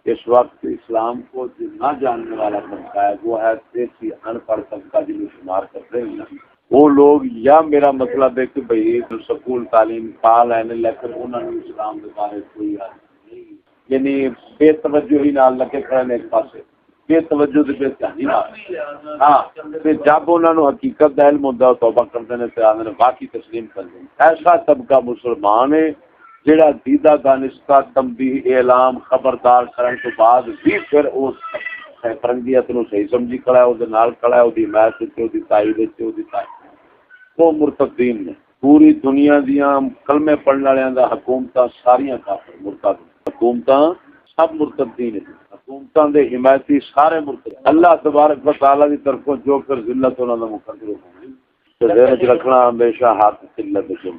اس وقت اسلام کو جو نہ جاننے والا طبقہ ہے وہ ہے دیسی ان پڑھ طبقہ جنہیں شمار کرتے ہیں وہ لوگ، یا میرا مطلب ہے کہ بھئی سکول تعلیم پال ہیں لیکن انہوں نے اسلام کے بارے کوئی یاد نہیں، یعنی بے توجہی نال لگے کھڑے ایک پاسے، بے توجہ سے بے دھیانی نال، ہاں جب انہوں نے حقیقت کا علم ہوتا ہے توبہ کرتے ہیں تو آدھے باقی تسلیم کر دیں۔ ایسا طبقہ مسلمان ہے جڑا دیدہ دانستہ تنبیہ اعلام خبردار کرنے کے بعد بھی پھر اس فرنگیت نو صحیح سمجھی کھڑا ہے، وہ نال کھڑا ہے، وہ حمایت سے وہ تائید سے وہ مرتدین نے۔ پوری دنیا دیاں کلمے پڑھنے والوں دا حکومتاں ساریاں کافر مرتد، حکومتاں سب مرتدین ہیں، حکومتاں دے حمایتی سارے مرتد۔ اللہ تبارک و تعالی دی طرفوں جو پھر ذلت انہاں دا مقدر ہوگی تے ذہن وچ رکھنا ہمیشہ ہاتھ قلت ہے،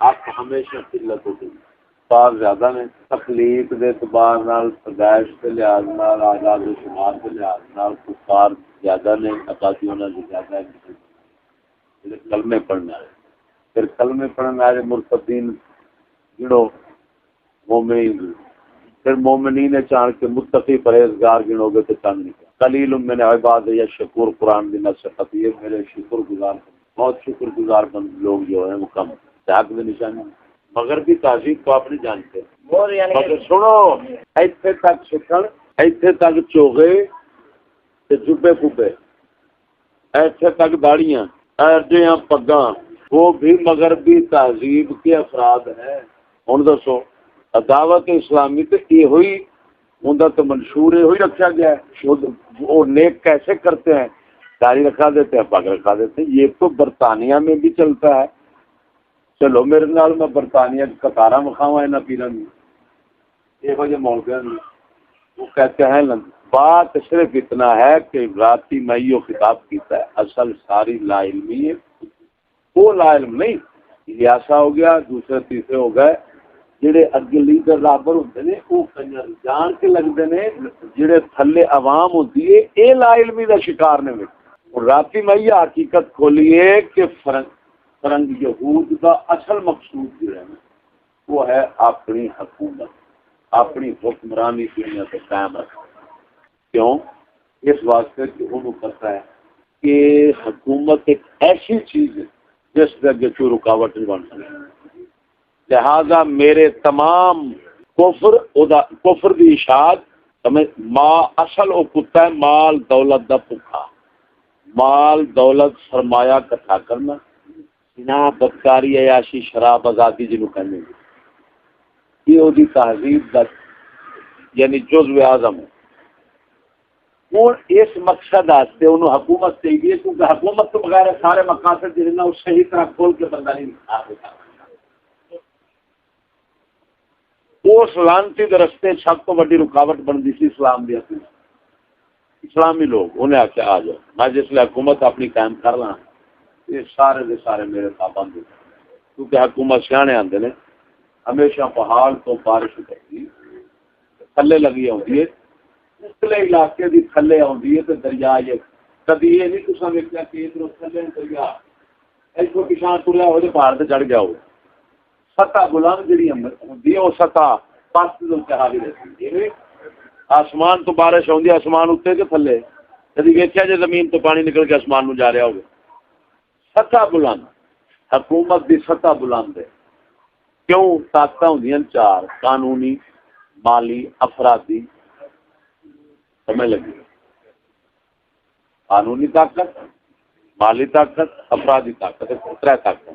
آپ ہمیشہ قلت ہوگی۔ بعض زیادہ نے تخلیق دے اعتبار نال، پیدائش کے لحاظ نال، اعداد و شمار کے لحاظ نال کفار زیادہ نے، آبادی انہاں دی زیادہ ہے۔ کلمے پڑھنا ہے، پھر کلمے پڑھنے والے مرتدین گنو مومنین، پھر مومنین چاہ کے متقی پرہیزگار گنو گے تو چند نہیں۔ قلیل من عباد یا شکور قرآن دی نصیحت، یہ میرے شکر گزار بہت شکر گزار بند لوگ جو ہیں وہ کم حق کی نشانی۔ مگر بھی تہذیب کو آپ نہیں جانتے، مگر سنو ایتھے تک سکھن، ایتھے تک چوغے تے جبے پوبے، ایتھے تک داڑیاں ایڈیاں پگاں، وہ بھی مگر بھی تہذیب کے افراد ہیں۔ ہن دسو دعوت اسلامی تو یہ ہوئی ان کا تو منشور یہ ہوئی رکھا گیا ہے، وہ نیک کیسے کرتے ہیں، داڑھی رکھا دیتے ہیں، پگ رکھا دیتے ہیں۔ یہ تو برطانیہ میں بھی چلتا ہے، چلو میرے نال میں برطانیہ قطارہ مکھاواں انہاں پیراں دی، یہ جو مولویاں نے وہ کہتے ہیں بات صرف اتنا ہے کہ راتی میں یہ خطاب کیتا ہے، اصل ساری لا علمی ہے، وہ لا علم نہیں، لیاسا ہو گیا، دوسرے تیسرے ہو گئے جڑے اگے لیڈر رابر ہوندے نے وہ کنجر جان کے لگدے نے، جڑے تھلے عوام ہوندی ہے اے لا علمی دا شکار نے۔ اور راتی میں یہ حقیقت کھولیے کہ فرنگ یہود دا اصل مقصود جو ہے وہ ہے اپنی حکومت، اپنی حکمرانی دنیا پہ قائم رکھنا۔ کیوں؟ اس واسطے کہ انہوں پتہ ہے کہ حکومت ایک ایسی چیز ہے جس کے اگے کوئی رکاوٹ نہیں بن سکتی، لہذا میرے تمام کفر دی اشاعت ماں اصل او کتا ہے مال دولت دا بھکھا، مال دولت سرمایہ کٹھا کرنا، زنا بدکاری عیاشی شراب آزادی جنوں کہنے یہ وہ تہذیب دا یعنی جزو اعظم ہے۔ اور اس مقصد واسطے انہوں حکومت چاہیے، کیونکہ حکومت تو بغیر سارے مقاصد جنہیں اس صحیح طرح کھول کے بندہ نہیں آ سکتا۔ اس لانتی کے رستے سب تو بڑی رکاوٹ بنتی سی اسلام دی حکومت، اسلامی لوگ انہیں آخیا آ جاؤ میں جس لئے حکومت اپنی قائم کر لاں یہ سارے دے سارے میرے پابند ہو، کیونکہ حکومت سیانے آندے نے ہمیشہ پہاڑ تو بارش ہوتی تھلے لگی ہوتی ہے، اسلے علاقے دی تھلے آتی ہے تو دریا یہ کبھی یہ نہیں کچھ ویکیا کہ ادھر تھلے دریا ایسو کسان تریا ہو تو پہاڑ سے چڑھ گیا ہو، سطح بلند جڑی ہوتی ہے وہ سطح پاس حاوی رہتی ہے، آسمان تو بارش ہوتی ہے آسمان اتنے کے تھلے کبھی ویکیا جی زمین تو پانی نکل کے آسمان نو جا رہا ہوگا، سطح بلند حکومت دی سطح بلند ہے۔ کیوں؟ طاقت ہوں چار، قانونی، مالی، افرادی، سمجھ لگی، قانونی طاقت، مالی طاقت، افرادی طاقت، تر طاقت،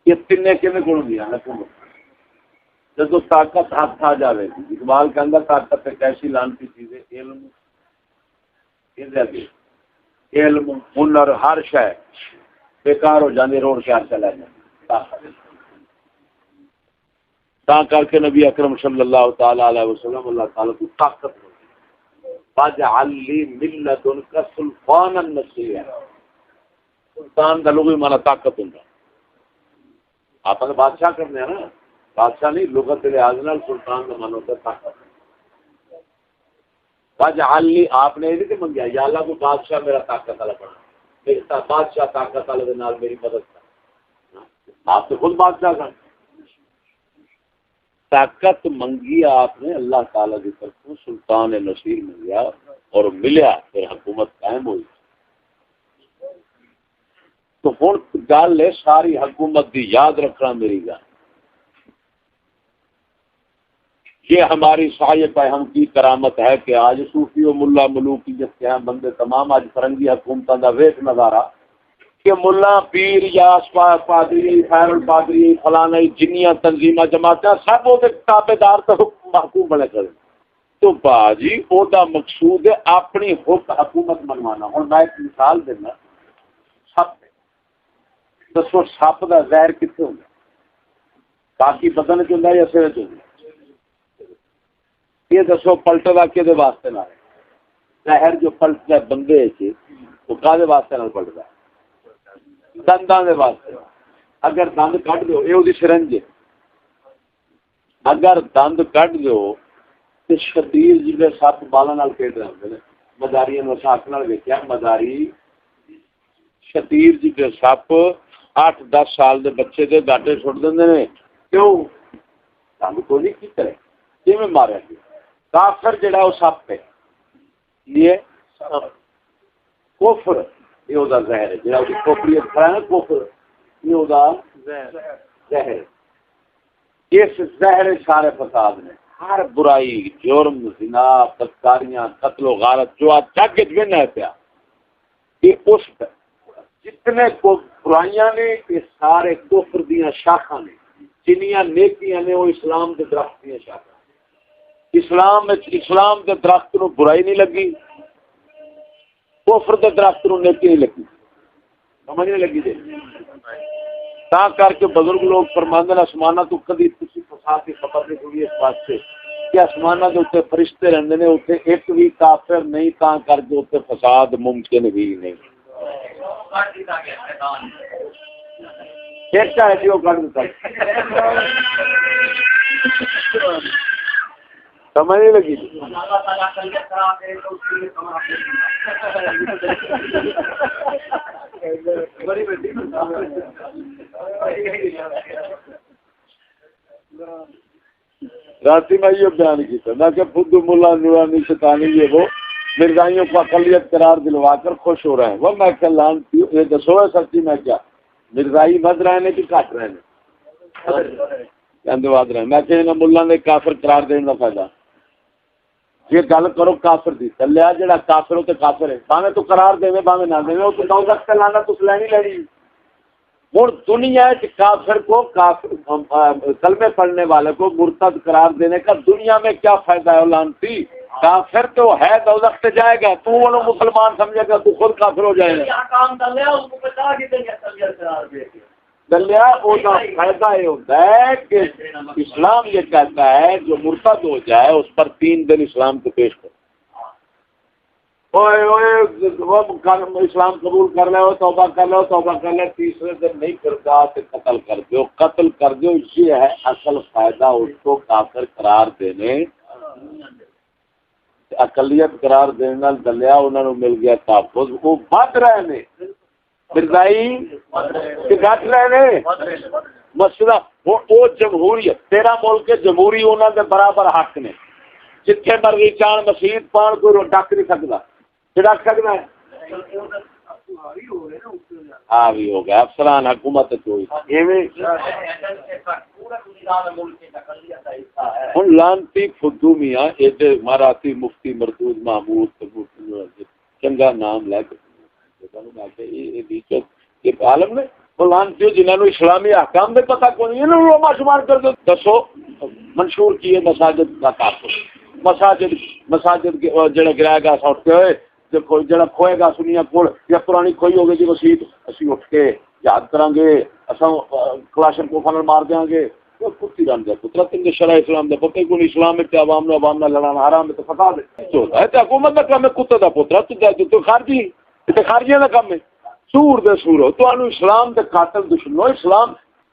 یہ تین کھے کو دیا حکومت۔ جب طاقت ہاتھ آ جائے گی، اقبال کے اندر طاقت ایک ایسی لانتی چیز ہے، علم، علم، ہنر، ہر شے بیکار ہو جاندی، روڈ کے ہاتھ چلا جائے تا کر کے نبی اکرم صلی اللہ تعالی علیہ وسلم اللہ تعالی کو طاقت فاجعل لی من لدنک سلطانا نصیرا، سلطان کا لغوی معنی طاقت ہوتا، آپ نے بادشاہ کرنے ہیں نا، بادشاہ نہیں، لغت لحاظ نال سلطان کا معنی ہوتا ہے طاقت۔ فاجعل لی، آپ نے یہ نہیں منگیا یا اللہ کو بادشاہ میرا طاقت والا بنا، بادشاہ طاقت والے نال میری مدد کر، آپ تو خود بادشاہ کا طاقت منگی آپ نے اللہ تعالی کی طرف سلطان نصیر منگیا اور ملیا، پھر حکومت قائم ہوئی. تو ہوں گل ہے ساری حکومت کی یاد رکھنا میری گل. یہ ہماری صحیح ہم کی کرامت ہے کہ آج صوفی و ملا ملوکیت کے ہیں بندے تمام آج فرنگی حکومتوں کا ویخ نظارہ کہ ملا پیر یا پادری خیر الپادری فلانا جنیاں تنظیمہ جماعتیں سب وہ تابے دار تو محکوم بنے کریں. تو باجی وہ مقصود ہے اپنی حکومت منوانا. ہوں میں ایک مثال دینا. سپ دسو سپ کا زہر کتنے ہوتا باقی بدن چ ہوتا یا سر چ ہوتا؟ یہ دسو پلٹا کہ واسطے نہ زہر جو پلٹتا ہے بندے وہ کالے واسطے نہ پلٹتا ہے دنداں دے واسطے. اگر دند کٹ دو یہ سرنج ہے. اگر دند کٹ دو تو شتیر جی سپ بالاں کھیڈ رہے ہوتے ہیں. مداری ساک ویکیا مداری شتیر جی کے سپ 8-10 سال دے بچے کے گاٹے سٹ دیں. کیوں؟ دند کو نہیں کی کرے جی میں مارا گیا. کافر جڑا وہ سپ ہے یہ کفر یہ وہ زہر ہے جڑا کھوپڑی کھڑا ہے کفر یہ وہ زہر. اس زہر سارے فساد نے ہر برائی جرم زنا بدکاریاں قتل و غارت جو آج جگ ہے پیا یہ اس جتنے برائیاں نے یہ سارے کفر دیاں شاخاں نے. جنیاں نیکیاں نے وہ اسلام کے درخت دیاں شاخاں. اسلام کے درخت نو برائی نہیں لگی کفر کے درخت نو نیکی نہیں لگی. سمجھ نہیں لگی. تا کر کے بزرگ لوگ فرماندے ہیں آسمانہ تو کدی کسی فساد کی خبر نہیں ہوئی اس بات سے کہ آسمانہ کے اتنے فرشتے رہندے نے اتنے ایک بھی کافر نہیں. تا کر کے اتنے فساد ممکن بھی نہیں. کیسا ہے جی وہ کر دیتا سمجھ نہیں لگی. راتی میں یہ بیان کیا میں کہ بدھ ملا نورانی شیطانی یہ وہ مرزائیوں کو اقلیت قرار دلوا کر خوش ہو رہے ہیں. وہ میں کہ لان یہ دسو سچی میں کیا مرزائی بد رہے ہیں کہ کٹ رہے ہیں بد رہے ہیں. میں کہ ملا نے کافر قرار دینے کا فائدہ یہ گل کرو کافر دی چلیا جڑا کافر ہو تو کافر ہے باویں تو قرار دے باویں نہ دے وہ تو دو وقت لانا تو لینی لینی. ہوں دنیا کافر کو کلمے پڑھنے والے کو مرتد قرار دینے کا دنیا میں کیا فائدہ ہے؟ لانتی کافر تو ہے دوزخ جائے گا تو وہ مسلمان سمجھے گا تو خود کافر ہو جائے گا. دلیا وہ فائدہ یہ ہوتا ہے کہ اسلام یہ کہتا ہے جو مرتد ہو جائے اس پر 3 دن اسلام کو پیش کرو. اسلام قبول کر لو توبہ کر لو توبہ کر لو تیسرے دن نہیں کرتا تو قتل کر دو. قتل کر دو یہ ہے اصل فائدہ اس کو کافر قرار دینے اقلیت قرار دینے دلیا انہوں نے مل گیا تحفظ. وہ بد رہے نے مرزائی گٹ رہے مسئلہ وہ جمہوریت تیرا ملک جمہوری انہوں کے برابر حق نے جتنے مرضی چان مسیت پان کوئی ڈک نہیں سکتا ڈک سکتا ہے. ہاں بھی ہو گیا افسران حکومت ہوں لانتی فدو میاں ایڈے ماراتی مفتی مردود محمود چنگا نام لے کے عالم نے لانتی جنہوں نے اسلامی احکام میں پتہ کو نہیں لوما شمار کر دو. دسو منشور کیے مساجد کا کافر مساجد جڑا گرائے گا اٹھتے ہوئے جڑا کھوئے گا سنیا کول یا پرانی کھوئی ہوگی جی مسیت اسی اٹھ کے یاد کریں گے اصل کلاشن کو فنل مار دیں گے. کتی رن دیا پترا تم شرع اسلام دے پتہ کو اسلام میں عوام نے لڑانا حرام ہے تو فساد ہے تے حکومت کا کام ہے کتے دا پترا تو خارجی تے خارجیاں دا کام ہے سور دے سورو تو اسلام دے قاتل دشمنو اسلام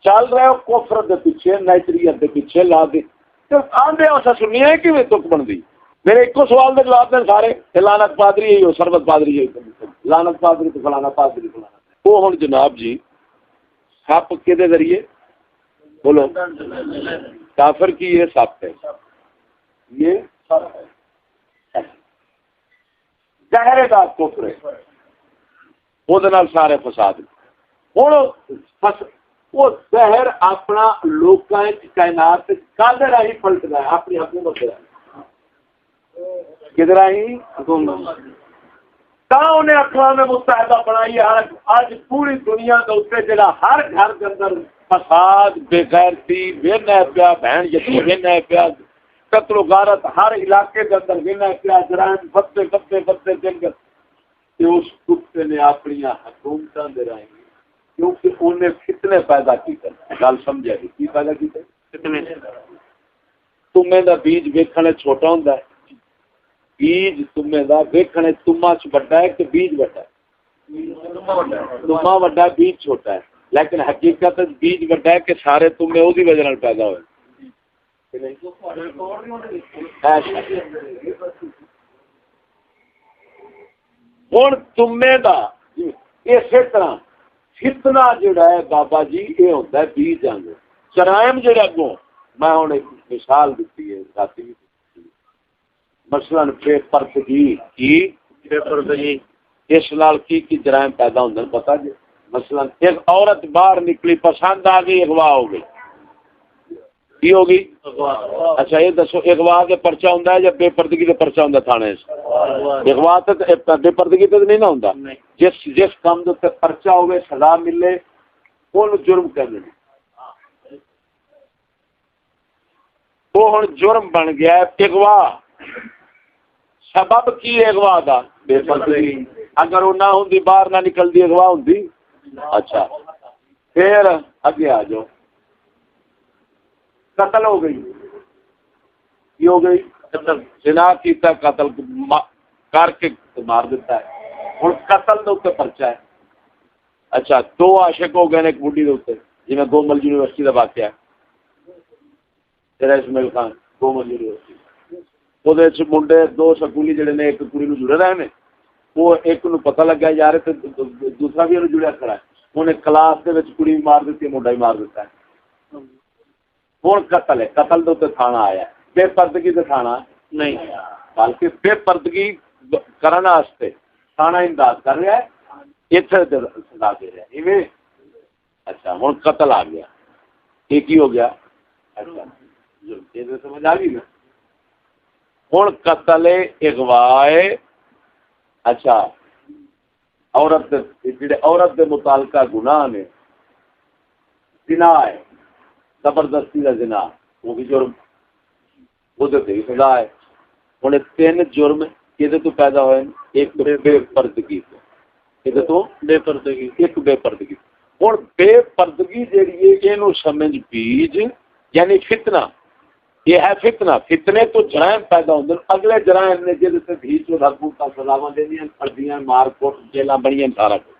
چل رہے ہو کفر دے پیچھے نیچریت دے پیچھے لا دے تو آندے اسا سنیا ہے کہ تک بندی. میرے ایک سوال دے جواب دیں سارے لعنت پادری ہے سربت پادری ہے لعنت پادری تو فلانا پادری فلانا. وہ ہن جناب جی سپ کے ذریعے بولو کافر کی یہ سب ہے، یہ سب ہے ظاہر دا کفر ہے، وہ سارے فساد۔ ہوں وہ زہر اپنا لوکاں کائنات کدھر راہی پلٹنا ہے؟ اپنی حکومت کدھر راہی حکومت انہیں اقوام متحدہ بنائی ہے۔ آج پوری دنیا کے اتنے جڑا ہر گھر کے اندر فساد، بے غیرتی وینا پیا، بہن یتیم وینا پیا، قتل و غارت ہر علاقے کے اندر وینا پیا، جرائم بڑھتے بڑھتے بڑھتے دن کے اس کتے نے اپنی حکومتاں دے رہی، کیونکہ انہیں فتنے پیدا کیتے۔ گل سمجھا جی کی پیدا کیتے؟ فتنے۔ تمے دا بیج ویکھنے چھوٹا ہوندا ہے، بیج تمے دا ویکھنے تما چ بڑا ہے کہ بیج بڑا ہے؟ تما بڑا، بیج چھوٹا ہے، لیکن حقیقت بیج بڑا ہے کہ سارے تمے اس کی وجہ پیدا ہوئے۔ ہوں تمے دا اسی طرح فتنہ جڑا ہے بابا جی یہ ہوتا ہے بیج آنگ جرائم جڑے اگوں میں ہوں ایک مثال دیتی ہے رات بھی، مثلاً بے پردگی کی، بے پردگی اس نال کی جرائم پیدا ہوندے پتہ جی؟ مثلاً ایک عورت باہر نکلی، پسند آ گئی، اغوا ہو گئی، کی ہوگی؟ اچھا یہ دسو اغوا کے پرچہ ہوندا ہے یا بے پردگی کے پرچہ ہوندا تھانے سے؟ اغوا تے بے پردگی تے نہیں نہ ہوندا، جس کام دے پرچہ ہوے سزا ملے اون جرم کہندے نے۔ وہ ہن جرم بن گیا ہے اغوا، سبب کی اغوا دا؟ بے پردگی۔ اگر وہ نہ ہوندی باہر نہ نکلدی اغوا ہوندی؟ اچھا پھر اگے آ جاؤ، قتل ہو گئی، کی ہو گئی؟ قتل، زنا کیتا، قتل کر کے مار دیتا ہے، ہوں قتل دے اوپر پرچہ ہے۔ اچھا دو عاشق ہو گئے ایک بڈھی دے اوپر، جی میں گومل یونیورسٹی کا واقعہ ہے، تیرا اسماعیل خان گومل یونیورسٹی، وہ منڈے دو سکولی جڑے نے ایک کڑی نو جڑے رہے نے، وہ ایک نو پتہ لگا یار تے دوسرا بھی جڑیا کھڑا ہے، انہیں کلاس دے وچ کڑی مار دیتی، منڈا ہی مار دیتا ہے۔ ہوں قتل ہے، قتل دے اوپر تھانہ آیا ہے، بے پردگی تے تھانہ نہیں، بلکہ بے پردگی کرنے واسطے تھانہ امداد کر رہا ہے، اتنے سزا دے رہا ہے ایویں۔ اچھا ہوں قتل آ گیا، ایک ہی ہو گیا، اچھا یہ تو سمجھ آ گئی نا۔ ہوں قتل اغوا ہے، اچھا عورت جڑے عورت دے متعلقہ گناہ نے، زنا ہے، زبردستی کا زنا، وہ بھی جرم، وہ بھی سزا ہے۔ ہوں تین جرم یہ تو پیدا ہوئے، ایک بے پردگی تو بے پردگی، ایک بے پردگی۔ ہوں بے پردگی جیڑی ہے یہ سمجھ بیج یعنی فتنہ، یہ ہے فتنہ، فتنے تو جرائم پیدا ہوتے ہیں، اگلے جرائم نے جہد سے بھی چود حکومت سزاواں دینیاں، پردیاں، مار کوٹ، جیلاں بنیاں، سارا کچھ۔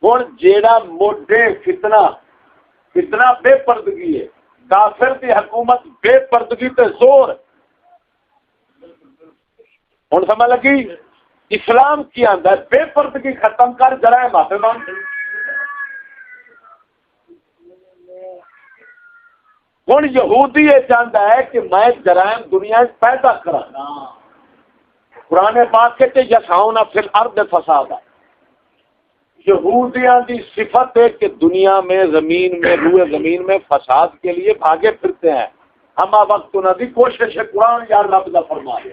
ہوں جیڑا موڈے فتنہ بے پردگی ہے، کافر کی حکومت بے پردگی تے زور۔ ہوں سمجھ لگی؟ اسلام کی آندا ہے بے پردگی ختم کر، جرائم ہاتھ بن۔ ہوں یہودی یہ چاہتا ہے کہ میں جرائم دنیا پیدا کرا، قرآن پاک کے یسعون فی الارض فسادا، یہودیاں دی صفت ہے کہ دنیا میں زمین میں روئے زمین میں فساد کے لیے بھاگے پھرتے ہیں، ہما وقت انہوں دی کوشش ہے قرآن یا رب دا فرمائے،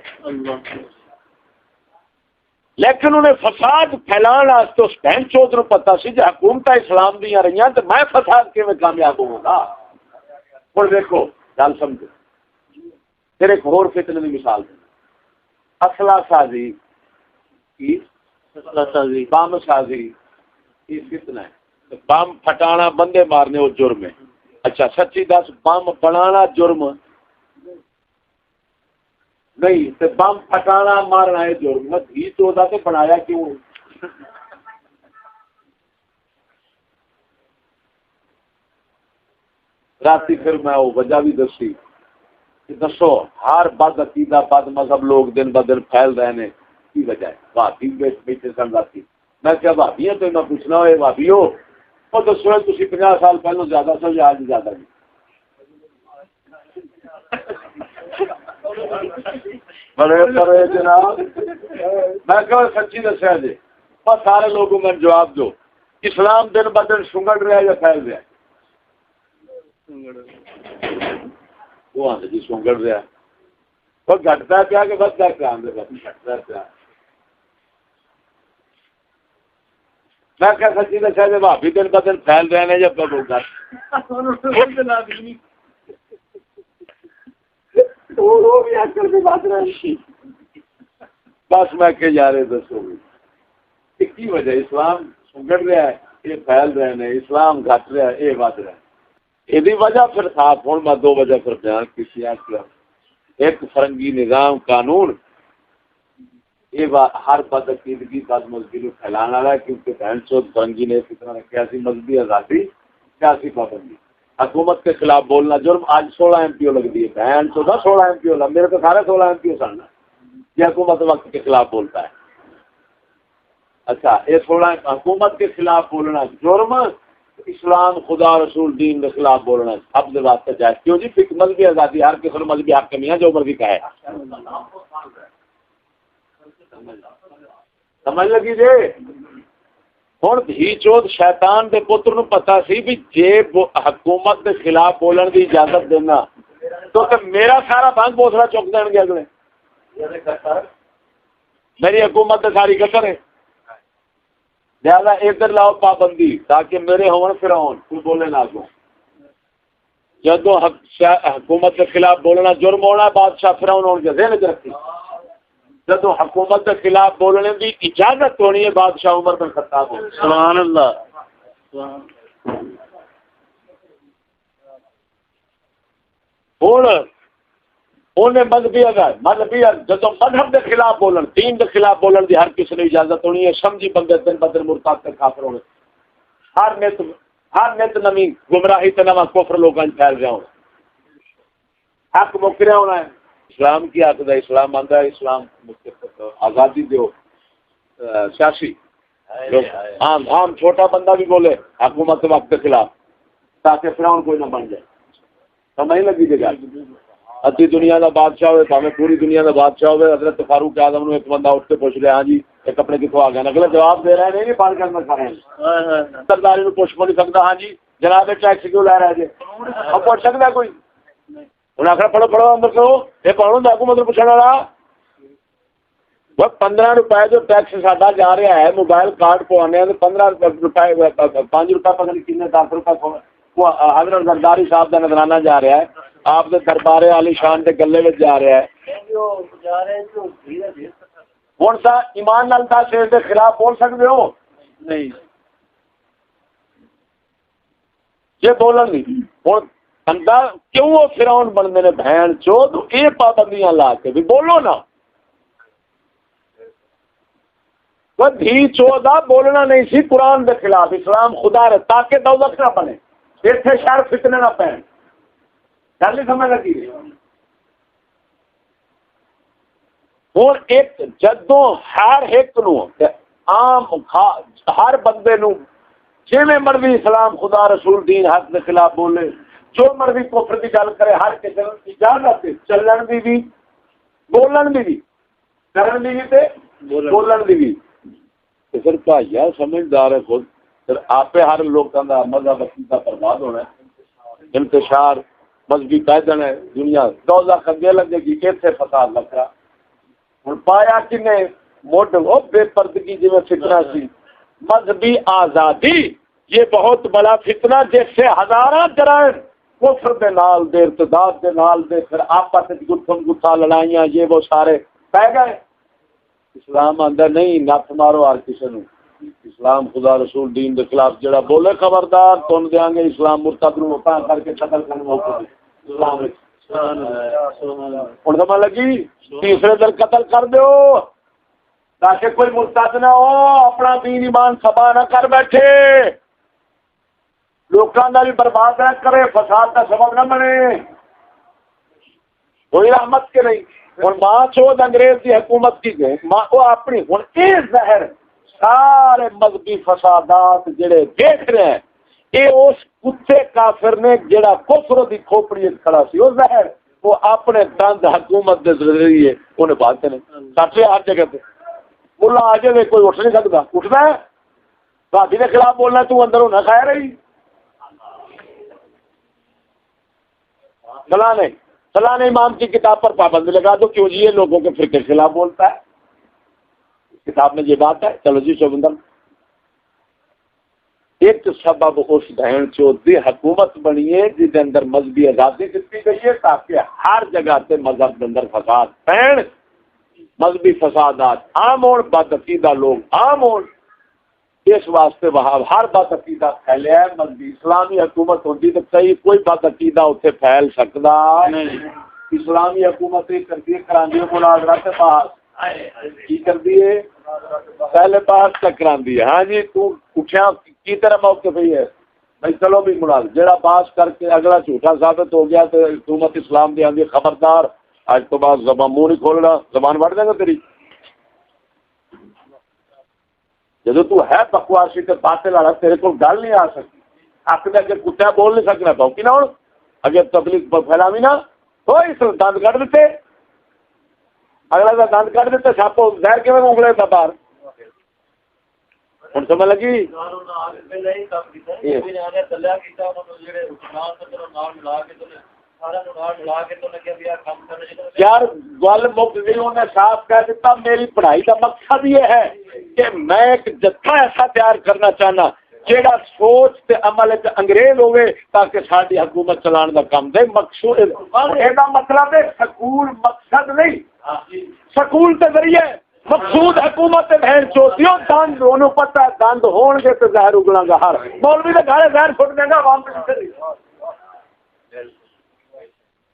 لیکن انہیں فساد پھیلان واسطے اس بہن چود نو پتہ سی کہ حکومت اسلام دیاں رہیاں تو میں فساد کیویں کامیاب ہوں گا۔ ہوں دیکھو گل سمجھو، پھر ایک اور فتنے کی مثال دیں، اسلحہ سازی کی، بم سازی یہ فتنہ ہے، بم پھٹانا، بندے مارنے وہ جرم ہے۔ اچھا سچی دس بم بنانا جرم نہیں تے بم پھٹانا مارنا ہے جرم، ہی چودہ سے بنایا کیوں؟ راتی پھر میں وہ وجہ بھی دسی کہ دسو ہر بد عقیدہ بد مذہب لوگ دن ب دن پھیل رہے ہیں، کی وجہ ہے؟ بھابی بیٹھے سن راتی، میں کیا بھابیاں تو میں پوچھنا ہوئے بھابی ہو وہ دسو تھی 50 سال پہلو زیادہ سو یا آج زیادہ نہیں؟ بڑے بڑے جناب میں کہ سچی دسیا جی بس سارے لوگوں میں جواب دو اسلام دن ب دن سنگڑ رہا ہے یا پھیل رہا ہے؟ وہ آتے جی سنگڑ رہا ہے وہ گھٹتا پیا کہ بس گھٹتا گھٹتا پیا میں کیا سچی دسیا جی بھابی دن ب دن پھیل رہے ہیں یا بس میں کہ یار دسو کی وجہ اسلام سنگڑ رہا ہے یہ پھیل رہے ہیں اسلام گھٹ رہا ہے یہ ود رہا ہے یہ وجہ پھر صاف ہوں میں دو وجہ پھر بیان کی ایک فرنگی نظام قانون یہ ہر بد عقیدگی بد مذہبی کو پھیلانا والا ہے کیونکہ بہن چوت فرنگی نے اسی طرح کیسی مذہبی آزادی سیاسی پابندی حکومت کے خلاف بولنا جرم آج 16 MP لگتی ہے بہن چودہ 16 MP لگ میرے تو سارے 16 MP سن یہ حکومت وقت کے خلاف بولتا ہے اچھا یہ 16 حکومت کے خلاف بولنا جرم اسلام خدا رسول دین کے خلاف بولنا سب سے واسطے جائز کیوں جی مذہبی آزادی ہر کسی مذہبی حق میں ہے جو مرضی کا ہے سمجھ لگی جی ہوں بھی چوت شیطان دے پتر نو پتا سی بھی جے حکومت کے خلاف بولن کی اجازت دینا تو میرا سارا بند بوسلا چک دیں گے اگلے میری حکومت ساری قطر ہے لہذا ادھر لاؤ پابندی تاکہ میرے ہون فرعون کوئی بولے نہ کو جدو حکومت کے خلاف بولنا جرم ہونا بادشاہ فرعون ہون کے ذہن رکھی جدو حکومت کے خلاف بولنے کی اجازت ہونی ہے بادشاہ عمر بن خطاب ہو سبحان اللہ ہوں مذہبی مذہبی جدو مذہب کے خلاف بولن دین کے خلاف بولن کی ہر کسی نے اجازت ہونی ہے سمجھی بندے دن بدن مرتاد کے کافر ہونے ہر نت نمی گمراہی تے نواں کفر لوگاں پھیل رہا ہونا حق مکریا ہونا ہے اسلام کی حق دا اسلام آندا ہے اسلام آزادی دیو سیاسی عام چھوٹا بندہ بھی بولے حکومت وقت کے خلاف تاکہ فرعون کوئی نہ بن جائے سمجھ لگی جی گل ادھی دنیا کا بادشاہ ہوئے بھاوے پوری دنیا کا بادشاہ ہوئے حضرت فاروق اعظم نے ایک بندہ اٹھ کے پوچھ لیا ہاں جی یہ کپڑے کتوں آ گئے اگلے جواب دے رہے ہیں نہیں پڑھ کر میں کھا رہے ہیں سرداری کو پوچھ نہیں سکتا ہاں جی جناب ٹیکس کیوں لے رہے جی اب پوچھ سکتا کوئی انہیں آخر پڑھو پڑھو اندر کرو یہ پڑھو ڈاکو مطلب پوچھنے والا وہ 15 روپئے جو ٹیکس ساڈا جا رہا ہے موبائل کارڈ پوانے 15 روپئے 5 روپئے پتہ نہیں کتنے 10 روپئے حضرت زرداری صاحب کا نظرانہ جا رہا ہے آپ کے دربار عالی شان کے گلے میں جا رہا ہے ہوں سا ایمان نال دس اس کے خلاف بول سکتے ہو نہیں یہ بولن نہیں ہوں بندہ کیوں وہ فرعون بنتے ہیں بہن چو یہ پابندیاں لا کے بھی بولو نا وہ دھی چودہ بولنا نہیں سی قرآن کے خلاف اسلام خدا رہے تاکہ دولت نہ بنے اتنے شہر فتنے نہ پہن گل نہیں سمجھ لگی ہوں ایک جدوں ہر ایک نو عام ہر بندے نو جی مرضی اسلام خدا رسول دین حق کے خلاف بولے جو مرضی کفر کی گل کرے ہر کسی اجازت چلن کی بھی بولن کی بھی کرن کی بھی بولن کی بھی پھر بھائی سمجھدار ہے خود پھر آپ ہر لوگوں کا مذہب عقیدہ برباد ہونا ہے انتشار مذہبی قائدن ہے دنیا دوزہ خنگے لگے گی اتنے فساد لگ رہا ہوں پایا کہ موڈ وہ بے پردگی جی میں فتنہ سی مذہبی آزادی یہ بہت بڑا فتنہ جس سے ہزاراں جرائم کفر دے نال دے ارتداد دے نال دے پھر آپس گتھم گتھا لڑائیاں یہ وہ سارے پہ گئے اسلام آندا نہیں نت مارو ہر کسی نو اسلام خدا رسول دین کے خلاف جڑا بولے خبردار تن دیاں گے اسلام مرتد نو پا کر کے قتل کرنے موقع اسلام ہن سمجھ لگی تیسرے دن قتل کر دیو تاکہ کوئی مرتد نہ ہو اپنا دین ایمان تباہ نہ کر بیٹھے لوکاں دا بھی برباد نہ کرے فساد کا سبب نہ بنے کوئی رحمت کے نہیں اور ماں چود انگریز کی حکومت کی گئے ماں وہ اپنی ہوں یہ زہر سارے مذہبی فسادات جڑے دیکھ رہے ہیں یہ اس کتے کافر نے جڑا کفر دی کھوپڑی کھڑا سی وہ ظاہر وہ اپنے دند حکومت دے ذریعے انہیں بھاگتے ہیں ساتھ ہر جگہ پہ ملا آ جائے کوئی اٹھ نہیں سکتا اٹھنا ہے بھابی کے خلاف بولنا تو اندر ہونا کھایا رہی فلاں امام کی کتاب پر پابندی لگا دو کیوں جی یہ لوگوں کے فرقے کے خلاف بولتا ہے کتاب میں یہ بات ہے چلو جی شوبندر ایک سبب اس بہن چودی حکومت بنی ہے جس اندر مذہبی آزادی دیتی گئی ہے تاکہ ہر جگہ سے مذہب کے اندر فساد پین مذہبی فسادات عام ہو بد عقیدہ لوگ عام ہو اس واسطے وہاں ہر بد عقیدہ پھیلیا ہے مذہبی اسلامی حکومت ہوتی تو صحیح کوئی بد عقیدہ اتنے پھیل سکتا نہیں اسلامی حکومت کرتی ہے کراندی مناظرات سے باہر کی کرتی ہے پہلے باہر تک کراندی ہے ہاں جی تو اٹھیا کی طرح موقف ہی ہے بھائی چلو بھی مناظر جڑا باس کر کے اگلا جھوٹا ثابت ہو گیا تو حکومت اسلام دی آندی خبردار آج تو بعد زبان منہ نہیں کھولنا زبان بڑھ دے گا تیری جدو تو ہے بکواسی تے باطل والا تیرے کو گل نہیں آ سکتی آپ کے اگر کتا بول نہیں سکنا پاؤ نہ اگر تبلیغ پھیلاوی نا تو اس دند کٹ دیتے اگلا کا دند کٹ دیتے سپ زہر کے میں انگلے تھا باہر ہوں سمجھ لگی یار گل مک گئی انہوں نے صاف کہہ دیتا میری پڑھائی کا مقصد یہ ہے کہ میں ایک جتھا ایسا تیار کرنا چاہنا جیڑا سوچ تے عمل انگریز ہوئے تاکہ ساری حکومت چلان کا کام دے مقصود مطلب ہے سکول مقصد نہیں سکول کے ذریعے مقصود حکومت بہن چوتی ہو دند انہوں پتہ ہے دند ہون گے تو زہر اگلیں گا ہر مولوی کے گھر زہر چھوٹ دے گا عوام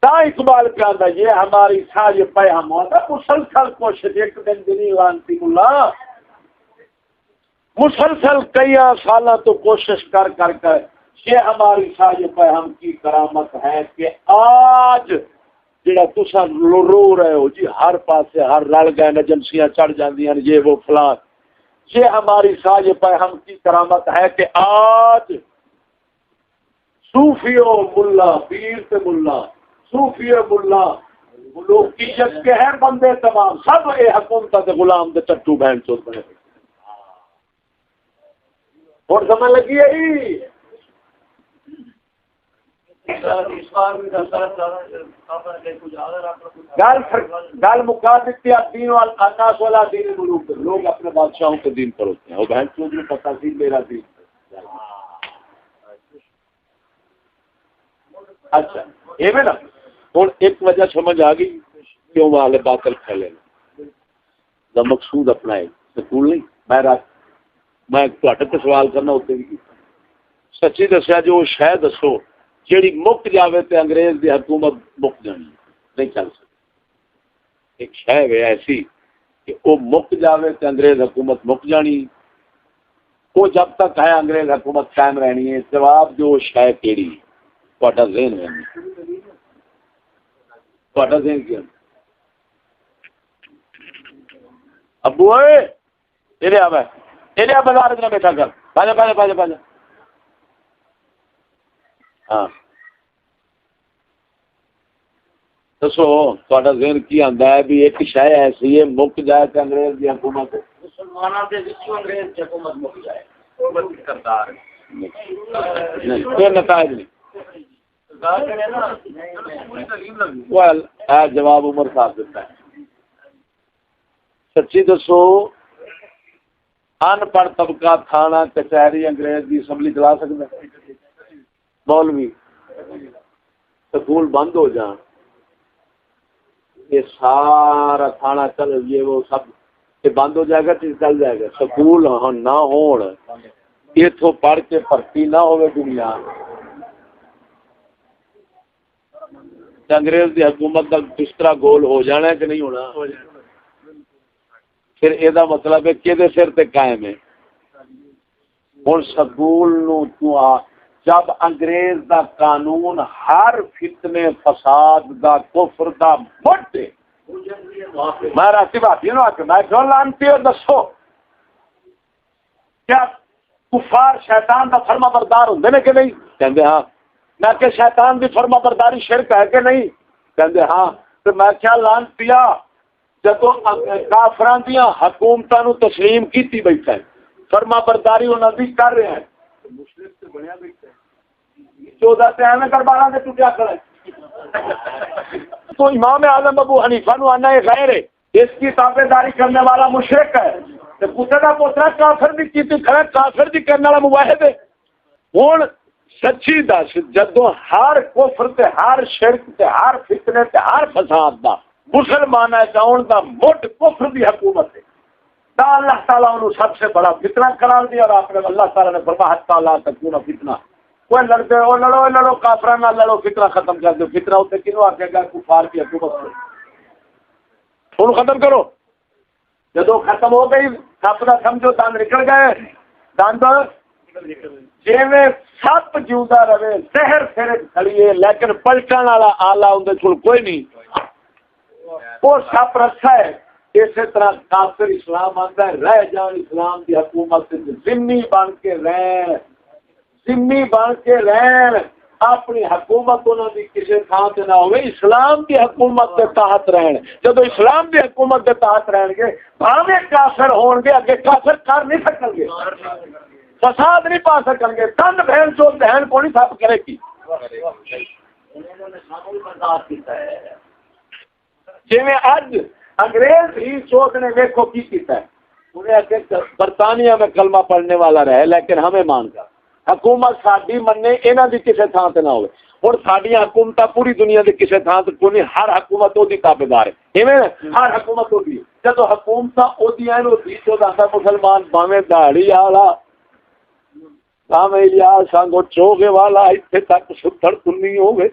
تا اقبال کہتا ہے یہ ہماری ساری پیغام ہوتا مسلسل کوشش ایک دن دنی وانتی اللہ مسلسل کئی سالہ تو کوشش کر یہ ہماری ساری پیغام کی کرامت ہے کہ آج جڑا تسا رو رہے ہو جی ہر پاسے ہر رل گئے ایجنسیاں چڑھ جاندیاں یہ وہ فلاں یہ ہماری ساج پیغام کی کرامت ہے کہ آج صوفیو ملا پیر سے ملا صوفیو ملا ملوکیت کے ہیں بندے تمام سب اے حکومت کے غلام دے چٹو بہن چوت بنے اور سمجھ لگی ہے گل مکا دیتی دین الناس والا دین ملوک لوگ اپنے بادشاہوں کے دین پر ہوتے ہیں وہ بہن چوت میں پتہ سی میرا دین اچھا یہ میں نا ہوں ایک وجہ سمجھ آ گئی کیوں والے باطل پھیلے دا مقصود اپنا ہے سکول نہیں میں تے سوال کرنا ہوتے بھی سچی دسیا جو شاید دسو جیڑی مک جاوے تے انگریز دی حکومت مک جانی نہیں چل سکتی ایک شے ہے ایسی کہ وہ مک جاوے تے انگریز حکومت مک جانی وہ جب تک ہے انگریز حکومت قائم رہنی ہے جواب جو شے کیڑی تہاڈا ذہن ہے تہاڈا ذہن کیا ابو اے ادھر آ ادھر بازار میں بیٹھا کر باجا ہاں دسو تہاڈا ذہن کی آندا ہے بھی ایک شے ایسی ہے مک جائے تے انگریز دی حکومت مسلماناں دے وچوں انگریز دی حکومت مک جائے حکومت کردار نہیں کوئی نتائج نہیں جواب عمر صاحب دیتا ہے سچی دسو ان پڑھ طبقہ تھانہ کچہری انگریز کی اسمبلی چلا سکتا ہے مولوی سکول بند ہو جان یہ سارا تھانہ چل یہ وہ سب یہ بند ہو جائے گا چل جائے گا سکول نہ ہون اتوں پڑھ کے بھرتی نہ ہوئے دنیا انگریز دی حکومت کا کس طرح گول ہو جانا ہے کہ نہیں ہونا پھر یہ مطلب ہے کہ سر تے قائم ہے ہوں سکول جب انگریز دا قانون ہر فتنے فساد دا کفر دا مٹ میں راتی بھاتی نو آ کے میں کیوں لانتی ہو دسو کیا کفار شیطان دا فرما بردار ہوندے نے کہ نہیں؟ کہندے ہاں۔ میں کہ شیطان دی فرما برداری شرک ہے کہ نہیں؟ کہندے ہاں۔ تو میں کیا لعنتیا جدوں کافراں دیاں حکومتاں نو تسلیم کیتی بیٹھا ہے، فرما برداری انہاں دی کر رہے ہیں، مشرک تے بنیا بیٹھا ہے، 14 تے ایویں درباراں دے ٹوٹیا کھڑا ہے۔ تو امام اعظم ابو حنیفہ نو آنا ہے غیر ہے، اس کی تابع داری کرنے والا مشرک ہے، تے پتر دا پوترا کافر دی کیتی کھڑا، کافر دی کرنے والا موحد ہے۔ ہن سچی دس جدوں ہر کفر تے ہر شرک تے ہر فتنے تے ہر فساد دا مسلمان چاہن دا مٹ کفر دی حکومت ہے، تا اللہ تعالیٰ انہوں سب سے بڑا فتنہ قرار دیا، اور آپ نے اللہ تعالیٰ نے فرمایا حتی لا تکون فتنہ، کوئی لڑتے ہو لڑو کافران نہ لڑو، فتنہ ختم کر دو۔ فتنہ ہوتے کنوں آ کے گا؟ کفار کی حکومت کو ختم کرو۔ جدو ختم ہو گئی سپ کا سمجھو دند نکل گئے، دند جیویں سپ جیوندا رہے زہر سر کھڑیے لیکن پلٹن والا آلہ اندر کول کوئی نہیں، وہ سپ رکھا ہے۔ اسی طرح کافر اسلام آتا ہے رہ جان اسلام کی حکومت ذمہ بن کے رہن، ذمہ بن کے رہن، اپنی حکومت انہوں کی کسی تھان سے نہ ہوئے، اسلام کی حکومت کے تحت رہن۔ جب اسلام کی حکومت کے تحت رہن گے بھاوے کافر ہون گے، اگے کافر کر نہیں سکیں گے، فساد نہیں پا سکیں گے، تن بہن چو بہن کو نہیں سب کرے گی۔ جی میں اج انگریز ہی چوک نے دیکھو کی کیتا ہے، انہیں برطانیہ میں کلمہ پڑھنے والا رہے لیکن ہمیں مان کر حکومت ساری مننے انہاں دی کسی تھان تے نہ ہوئے۔ اور ساڈیاں حکومتاں پوری دنیا دے کسی تھان تے کوئی نہیں، ہر حکومت اودی تابعدار ہے، ایویں ہر حکومت اودی۔ جدو حکومتاں اودیاں نو دیچو داندا مسلمان باویں دہاڑی والا باویں الیاس سانگو چوگے والا ایتھے تک ستھڑ کنی ہوئے،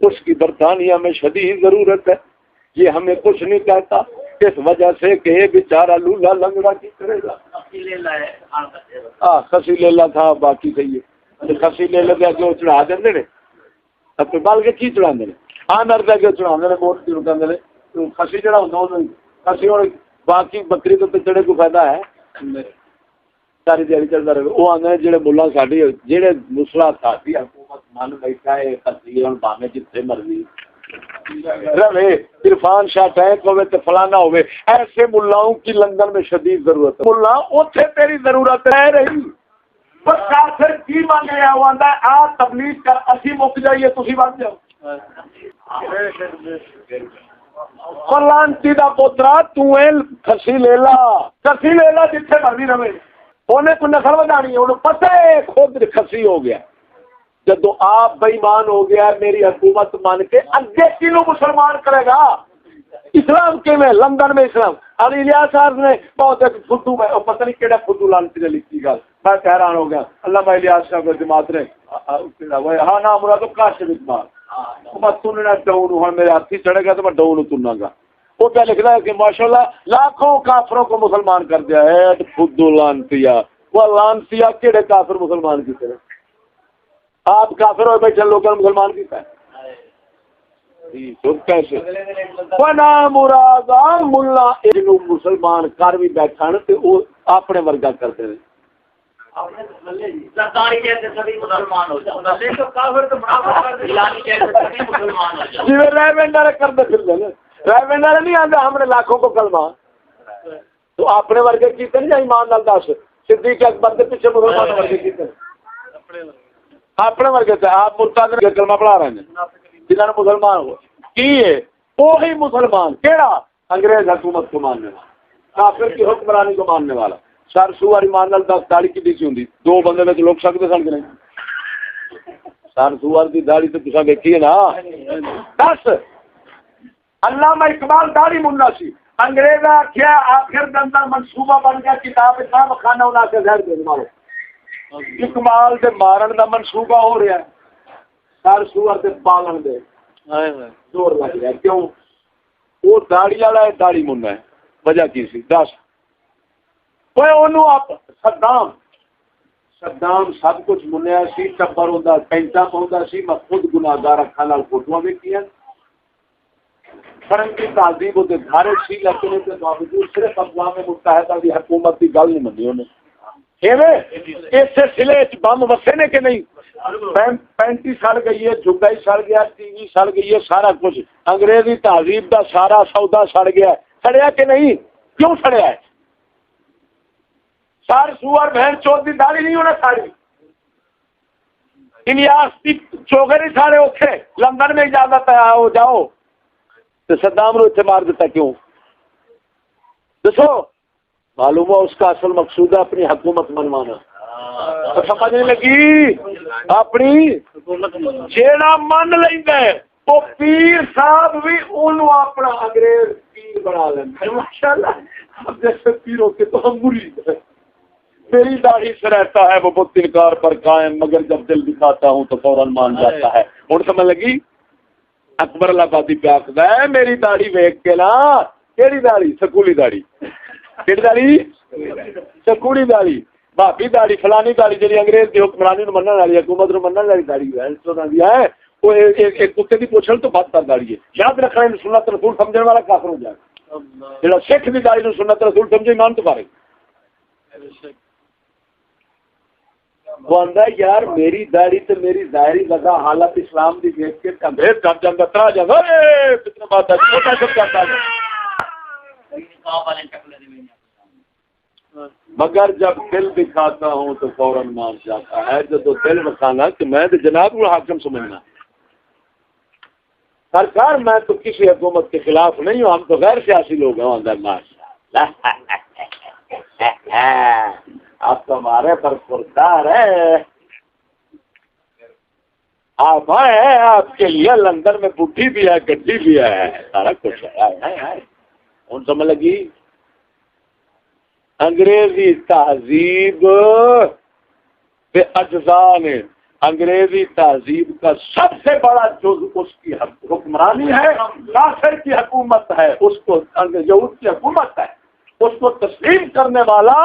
اس کی برطانیہ میں شدید ضرورت ہے۔ یہ ہمیں کچھ نہیں کہتا اس وجہ سے کہ یہ بیچارہ لولا لنگڑا کی کرے گا۔ خسی لیلا تھا باقی صحیح ہے، خسی لیلا دے کے چڑھا دیندے نے، اب بال کے کی چڑھا دیندے آ نر دے کے چڑھا دیندے ووٹ کی کہندے نے خسی جڑا ہوندا اونوں خسی ہن باقی بکری تو چڑھے کو فائدہ ہے، ساری دیہی چلدا رہے۔ وہ آندے جڑے ملا ساڈی جڑے مسلا ساڈی حکومت من بیٹھا ہے خسی ہن باویں جتھے مرضی رہے، عرفان شاہ ٹینک ہوئے تو فلانا ہوئے، ایسے ملاؤں کی لندن میں شدید ضرورت ہے۔ ملا اتھے تیری ضرورت ہے رہی، پر کافر کی مانگے ہے وہ آندا ہے آ تبلیغ کر اسی مک جائیے تسی بن جاؤ۔ فلانتی دا پوترا تو اے کھسی لے لا جتھے مرضی رہے، اونے کوئی نسل ودانی ہے، انہوں پتہ ہے خود کھسی ہو گیا۔ جدو آپ بے ایمان ہو گیا میری حکومت مان کے اگے کینوں مسلمان کرے گا؟ اسلام کے میں لندن میں اسلام علی الیاس صاحب نے بہت ایک فدو میں پتہ نہیں کیڑا فدو لانتی نے لکھی گل، میں حیران ہو گیا۔ علامہ الیاس صاحب کی جماعت نے ہاں نام مراد کاشف اقبال میں تننا ڈون ہوں میرے ہاتھی چڑھے گا تو میں ڈون تننا گا۔ وہ کیا لکھ رہا ہے کہ ماشاءاللہ لاکھوں کافروں کو مسلمان کر دیا ہے فدو لانتیا۔ وہ لانتیا کیڑے کافر مسلمان کی طرح آپ کافر ہوئے بیٹھے لوگوں مسلمان کی ہے کیسے مراد ملا مسلمان کر بھی بیٹھا تے وہ اپنے ورگا کرتے ہیں۔ جی ریونڈر کرتے پھر ریونڈر نہیں آتا ہم نے لاکھوں کو کلمہ تو اپنے ورگے کیتے نہیں، ایمان نال دس صدیق اکبر کے پیچھے مسلمان ورگے کیتے اپنے ورگے سے آپ مرتد کلمہ پڑھا رہے ہیں جنہوں نے مسلمان ہو کی ہے وہی مسلمان کیڑا انگریز حکومت کو ماننے والا کافر کی حکمرانی کو ماننے والا سر سو ایمان نال 10 داڑھی کی دیسی ہوندی دو بندے میں لوگ سکتے سن کے نہیں سر سو دی داڑھی تو تساں دیکھی ہے نا 10 علامہ اقبال داڑھی منا سی انگریز آخیا آخر دن منصوبہ بن گیا کتاب صاحب خانہ انہاں کے زہر دے مارو اقبال دے مارن دا منصوبہ ہو رہا ہے سر سور دے پالن دے زور لگ رہا ہے کیوں وہ داڑھی والا ہے داڑھی منا ہے وجہ کی سی 10 کوئی انہوں آپ صدام سب کچھ منیا سی ٹبر ہوندا پینٹا پاوندا سی میں خود گناہگار اکھاں نال فوٹواں ویکھیاں فرنگی تہذیب وہ گھر سی لیکن اس کے باوجود صرف اقوام متحدہ کی حکومت کی گل نہیں منی انہیں سلسلے بم وسے نے کہ نہیں؟ 35 سڑ گئی ہے، جگا ہی سڑ گیا، ٹی وی سڑ گئی ہے، سارا کچھ انگریزی تہذیب دا سارا سودا سڑ گیا، سڑیا کہ نہیں؟ کیوں سڑیا ہے؟ سار سور بہن چوت کی داڑھی نہیں ہونا ساڑی، الیاس کی چوگے نہیں سارے اوکھے، لندن میں اجازت ہے آؤ جاؤ، تو صدام رو اتنے مار دیتا کیوں؟ دسو، معلوم ہو اس کا اصل مقصود ہے اپنی حکومت منوانا. سمجھ نہیں لگی؟ اپنی جیڑا من لینا ہے وہ پیر صاحب بھی انہوں اپنا انگریز پیر بنا لینا. ماشاءاللہ اب جیسے پیر ہوتے تو ہم مرید ہیں. میری داڑھی سے رہتا ہے وہ بت انکار پر قائم، مگر جب دل دکھاتا ہوں تو فوراً مان جاتا ہے. ہوں سمجھ لگی؟ اکبر آبادی پہ آخر ہے میری داڑھی ویک کے نا، کیڑی داڑھی؟ سکولی داڑھی. کیڑی داڑھی؟ سکولی داڑھی. بھابی داڑھی فلانی داڑھی جی انگریز کی حکمرانی منع والی حکومت منع والی داڑھی ہے وہ ایک کتے کی پوچھل تو بات کر داڑھی ہے. یاد رکھنا سنت رسول سمجھنے والا کافر ہو جائے. جا سکھ کی داڑھی سنت رسول سمجھے ایمان تو پارے. وہ آندا یار میری داڑھی تو میری ظاہری لگا حالت اسلام دی دیکھ کے کبھی کر جاتا ترا جاتا اے کتنا بات ہے چھوٹا سب کرتا ہے. مگر جب دل دکھاتا ہوں تو فوراً مان جاتا ہے. جب دل بکھانا کہ میں تو جناب کو حاکم سمجھنا. سرکار میں تو کسی حکومت کے خلاف نہیں ہوں، ہم تو غیر سیاسی لوگ ہیں. اندر ماشاءاللہ آپ تو ہمارے پر پرکار ہے. آپ آئے آپ کے لیے لندن میں بڈھی بھی ہے، گڈی بھی ہے، سارا کچھ ہے. ان سمجھ لگی؟ انگریزی تہذیب کے اجزاء نے انگریزی تہذیب کا سب سے بڑا جز اس کی حکمرانی ہے، کافر کی حکومت ہے، اس کو یہود کی حکومت ہے. اس کو تسلیم کرنے والا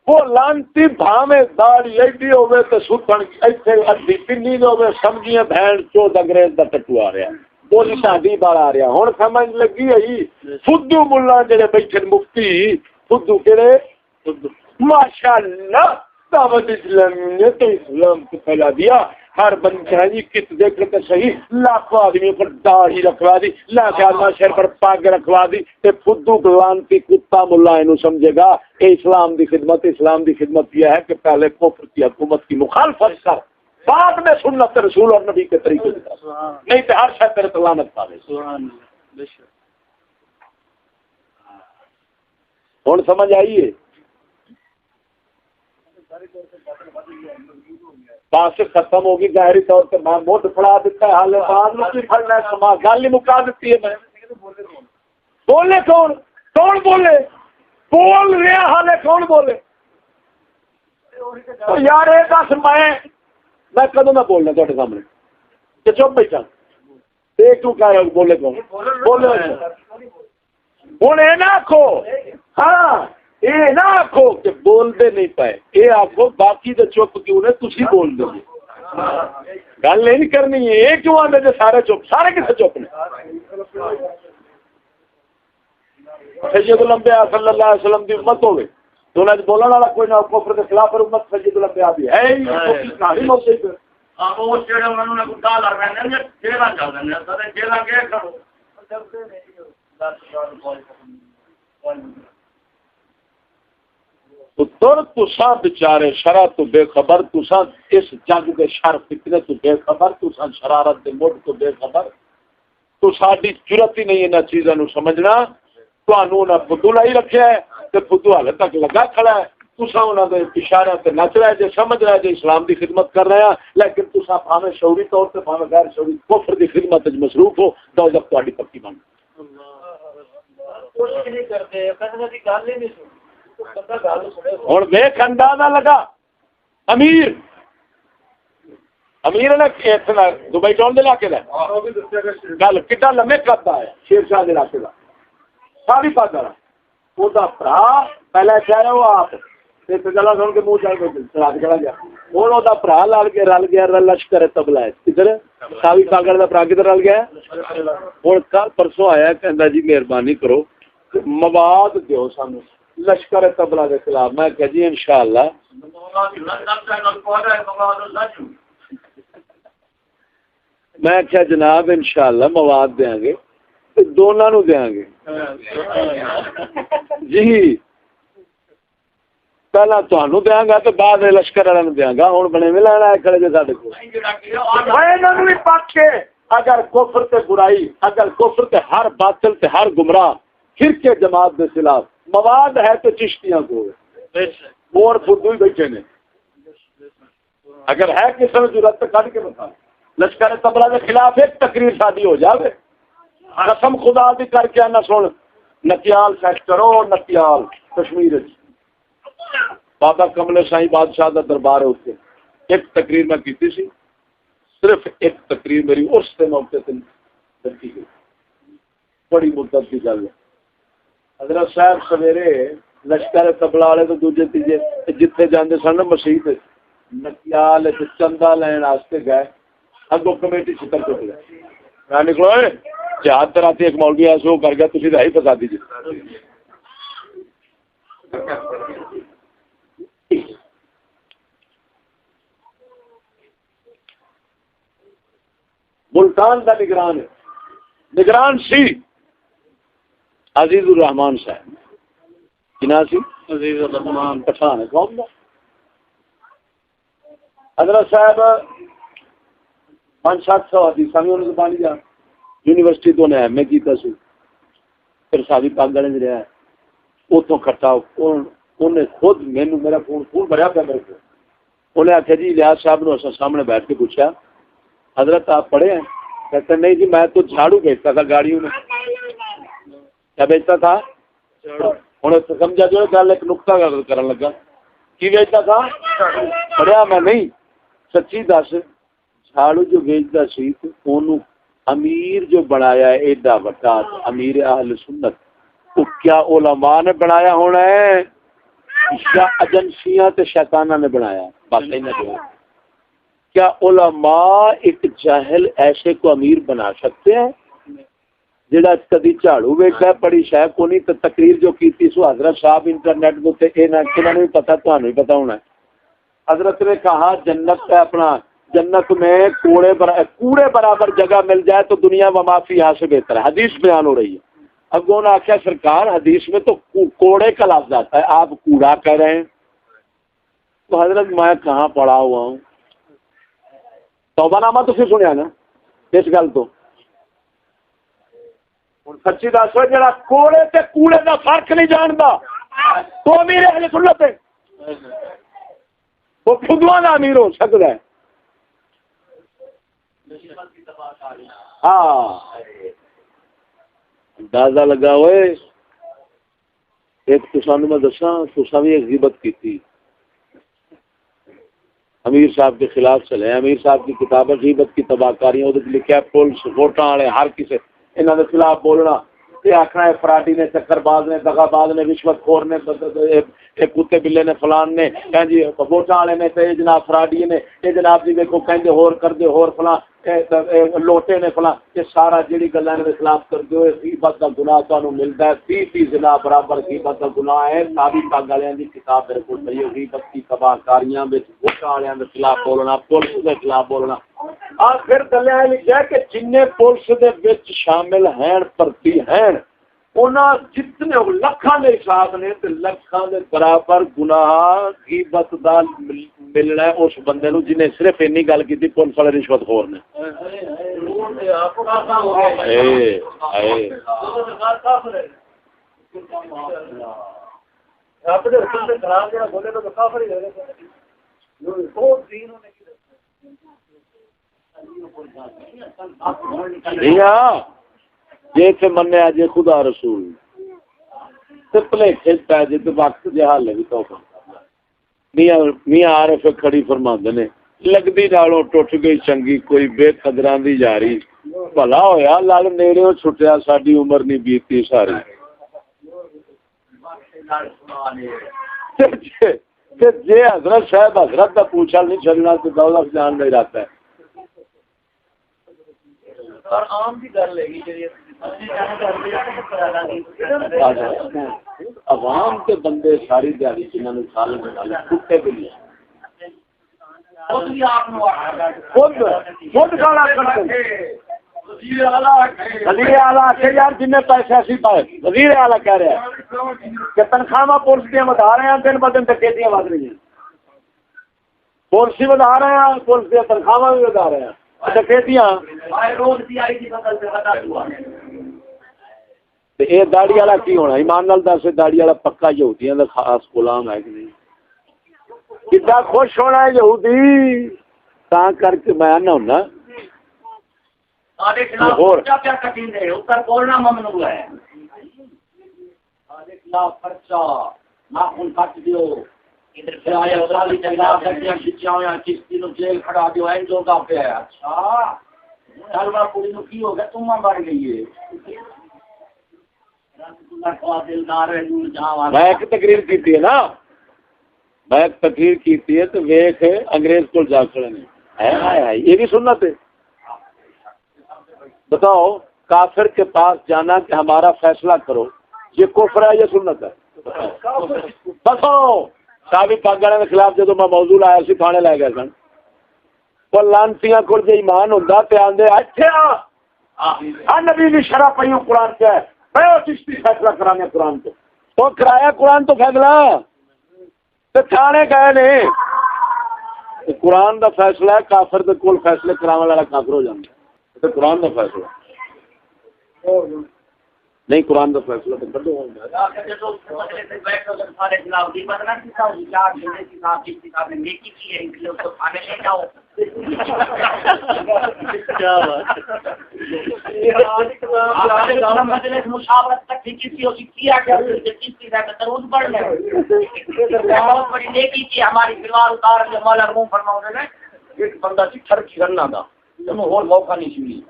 وہ لانتی بھاوے داڑھی ایڈی ہوئے تو سوتن ایتھے ادھی پنی دے ہوئے سمجھیے بہن چود انگریز دا ٹٹو آ رہا بولی شادی بالا آ رہا. ہن سمجھ لگی ہے فدو ملا جڑے بیٹھے مفتی فدو کہڑے ماشاءاللہ دعوت اسلامی نے تو اسلام کو پھیلا دیا. ہر بندہ جی کت دیکھ تو صحیح لاکھوں آدمیوں پر داڑھی رکھوا دی، لاکھ آدمی سر پر پگ رکھوا دی. تے فدو گلانتی کتا ملا اینو سمجھے گا اے اسلام دی خدمت. اسلام دی خدمت یہ ہے کہ پہلے کفر کی حکومت کی مخالفت کر، بعد میں سنت رسول اور نبی کے طریقے سے، نہیں تو ہر شے تیرے لعنت پا لے. ہن سمجھ آئیے؟ پاس ختم ہوگی ظاہری طور پہ میں مڈ پڑا دیتا ہے. حال بعد میں کی پڑھنا ہے سما گل ہی مکا دیتی ہے. میں بولے کون کون بولے بول رہا حالے کون بولے یار یہ دس میں کدوں میں بولنا تھوڑے سامنے کہ چپ بیٹھا ایک تو کہہ رہا بولے کون بولے. ہوں یہ نہ آخو ہاں یہ نہ آخو کہ بولتے نہیں پائے، یہ آخو باقی تو چپ کیوں نے تھی بول دو. گل نہیں کرنی ہے یہ کیوں آتے جو سارے چپ، سارے کسے چپ نے. سید الانبیاء صلی اللہ علیہ وسلم کی امت ہوگی تو انہیں بولنے والا کوئی نہ کفر کے خلاف امت سید الانبیاء بھی ہے کہانی موت تساں بیچارے شرع تو بے خبر، تساں اس جگ دے شر فتنے تو بے خبر، تساں شرارت دے مڈ تو بے خبر. تو ساری ضرورت ہی نہیں انہاں چیزاں نو سمجھنا. تانوں نہ فدو لائی رکھیا ہے تے فدو حالے تک لگا کھڑا ہے. تساں انہاں دے اشارے تے نچ رہے جے، سمجھ رہے جے اسلام دی خدمت کر رہے ہیں، لیکن تساں بھاویں شعوری طور تے بھاویں غیر شعوری کفر دی خدمت وچ مصروف ہو. دوزخ تہاڈی پکی بن کوشش نہیں کرتے. کسے دی گل ہی نہیں سنتے. اور دیکھ اندازہ لگا امیر نے دبئی ٹاؤن کے علاقے کا گل کتنا لمے کرتا ہے شیر شاہ کے علاقے کا ساری پاک وہ برا پہلے کہہ رہے ہو آپ گلا سن کے منہ چلا کے چلا گیا. ہوں وہ برا رل گیا لشکر تبلا کدھر ساوی پاگڑ کا برا کدھر رل گیا. ہوں کل پرسوں آیا کہ جی مہربانی کرو مواد دیو سانو لشکر تبلا کے خلاف میں کہ جی انشاءاللہ میں کیا جناب انشاءاللہ مواد دیں گے دونوں نو دیں گے جی پہلا تانوں دیاں گا تو بعد لشکر والے نو دیاں گا ہن بنے میں لینا ہے کھڑے جے ساڈے کول میں انہاں نوں بھی پاک کے اگر کفر تے برائی اگر کفر تے ہر باطل تے ہر گمراہ فرقے جماعت دے خلاف مواد ہے تو چشتیاں کو اور فدو ہی بیٹھے نے اگر ہے کسی نے ضرورت کٹ کے بتا لشکر تبلا کے خلاف ایک تقریر شادی ہو جاوے قسم خدا دی کر کے نہ سن نکیال سیکٹر او نکیال کشمیر بابا کملے سائیں بادشاہ دا دربار ہے اتنے ایک تقریر میں کیتی سی صرف ایک تقریر میری اس کے موقع سے رکھی گئی بڑی مدت کی گل ہے حضرت صاحب سویرے لشکر تبلا والے تو دوجے تیجے جتھے جاندے سن نا مسیح نکیال چندہ لین واسطے گئے اگوں کمیٹی چھتر ٹوٹ گئے میں نکلو جہاد تراتی ایک مولوی ایسے وہ کر گیا تسی رہی فسا دیجیے ملتان کا نگران ہے نگران سی عزیز الرحمان صاحب کنا سی عزیز الرحمان پٹھان ہے قوم دا حضرت صاحب 500-700 حدیث بھی انہوں نے زبانی جا یونیورسٹی تو نے ایم اے کیتا سی پھر سابی پاک گلے میں رہا ہے اتوں کھٹا انہیں خود مینو میرا فون بھریا پیا میرے کو انہیں آخیا جی لیاز صاحب نے سامنے بیٹھ کے پوچھا حضرت آپ پڑھے ہیں کہتے نہیں جی میں تو جھاڑو بیچتا تھا گاڑیوں میں کیا بیچتا تھا ہوں سمجھا جو گل ایک نقطہ کرن لگا کی بیچتا تھا پڑھیا میں نہیں سچی دس جھاڑو جو بیچتا سی اونوں امیر جو بنایا ہے ایڈا بڑا امیر اہل سنت تو کیا علماء نے بنایا ہونا ہے یا ایجنسیاں تے شیطاناں نے بنایا بس انہاں کیا علماء ایک جاہل ایسے کو امیر بنا سکتے ہیں جڑا کدی جھاڑو ویکھا پڑی شے کو نہیں تے تقریر جو کیتی سو حضرت صاحب انٹرنیٹ دے تے اے نہ کنا نہیں پتہ تانوں ہی پتہ ہونا ہے حضرت نے کہا جنت ہے اپنا جنت میں کوڑے برابر جگہ مل جائے تو دنیا و ما فیہا سے بہتر ہے حدیث بیان ہو رہی ہے اگوں نے آخیا سرکار حدیث میں تو کوڑے کا لفظ آتا ہے آپ کوڑا کہہ رہے ہیں تو حضرت میں کہاں پڑا ہوا ہوں توبہ نامہ تو پھر سنیا نا اس گل تو سچی دس ہو جا کوڑے تے کوڑے کا فرق نہیں جانتا تو امیر اہل سنت ہے وہ خدوا کا امیر ہو سکتا ہے ہاں اندازہ لگا ہوئے ایک تو سانو میں دساں تساں بھی ایک غیبت کی تھی امیر صاحب کے خلاف چلے امیر صاحب کی کتاب غیبت کی تباہ کاریاں وہ لکھا ہے پولیس ووٹاں والے ہر کسی انہاں دے خلاف بولنا یہ آخنا ہے فراڈی نے چکر باز نے دغا باز نے رشوت خور نے کتے بلے نے فلان نے جی ووٹاں والے نے تے جناب فراڈی نے یہ جناب جی دیکھو کہندے ہور کر دے ہور فلان لوٹے نے فلاں یہ سارا جڑی گلاں دے خلاف کر دے ہوئے غیبت دا گناہ تانوں ملدا ہے 30 زنا برابر غیبت دا گناہ ہے نابی پاک والےاں دی کتاب میرے کول پئی ہے غیبت کی تباہ کاریاں وچ ووٹاں والےاں دے خلاف بولنا پولیس دے خلاف بولنا آخر گلاں لکھیا کہ جننے پولیس دے وچ شامل ہیں پرتی ہیں انہاں جتنے لکھاں دے حساب نے تے لکھاں دے برابر گناہ غیبت دا ملنا ہے اس بندے نو جنہیں صرف اینی گل کیتی پولیس والے رشوت خور نے جی منیا جی خدا رسول پلیٹے پی جی تو وقت جی حال بھی تو میاں عارف کھڑی فرماندے نے لگدی نالوں ٹوٹ گئی چنگی کوئی بے قدراں دی یاری بھلا ہویا لڑ نیڑے چھٹیا ساڈی عمر نہیں بیتی ساری جی حضرت صاحب حضرت کا پوچھا نہیں چلنا تو دولت جان نہیں رہتا ہے عام بھی کر لے گی عوام کے بندے ساری دیہی جنہوں نے سال کتے بھی نہیں خود گالا کرتے وزیر اعلیٰ کے یار جن پیسے ایسی پائے وزیر اعلیٰ کہہ رہے ہیں کہ تنخواہ پولیس دیا بتا رہے ہیں دن ب دن ڈکیتیاں بڑھ رہی ہیں پولیسی بتا رہے ہیں پولیس دیا تنخواہ بھی بتا رہے ہیں ڈکیتیاں یہ داڑی والا کی ہونا ایمان نال دس داڑی والا پکا یہودیاں کا خاص غلام ہے کہ نہیں کتنا خوش ہونا ہے یہودی تا کر کے میں نہ ہونا بولنا ممنوع ہے خرچہ ناخن کٹ دیو ادھر سے آیا سالی چلا گڈیاں کھچیا ہویا کشتی نو جیل کھڑا دیو این جو کا پیا اچھا چلوا کڑی نو کی ہو گیا تم بڑ گئی ہے میں ایک تقریر کی ہے نا میں ایک تقریر کی ہے تو ویخ انگریز کو جا کھڑے نے یہ بھی سنت ہے بتاؤ کافر کے پاس جانا کہ ہمارا فیصلہ کرو یہ کفر ہے یہ سنت ہے بتاؤ صاحب پاگانے کے خلاف جب میں موضوع آیا سی تھانے لے گئے سن وہ لانتیاں کو جو ایمان ہوتا تے آندے اچھا نبی کی شرح پہ قرآن کیا ہے چشتی فیصلہ کرانے قرآن کو تو کرایا قرآن تو فیصلہ تو تھانے گئے نے قرآن دا فیصلہ ہے کافر دے کول فیصلے کرانے والا کافر ہو جاتا ہے تو قرآن دا فیصلہ نہیں قرآن کا فیصلہ تو کر دو مشاورت تک ہماری پریوار اتار مولا روم فرماؤں نے ایک بندہ سی ٹھرکی کرنا تھا اور موقع نہیں چلی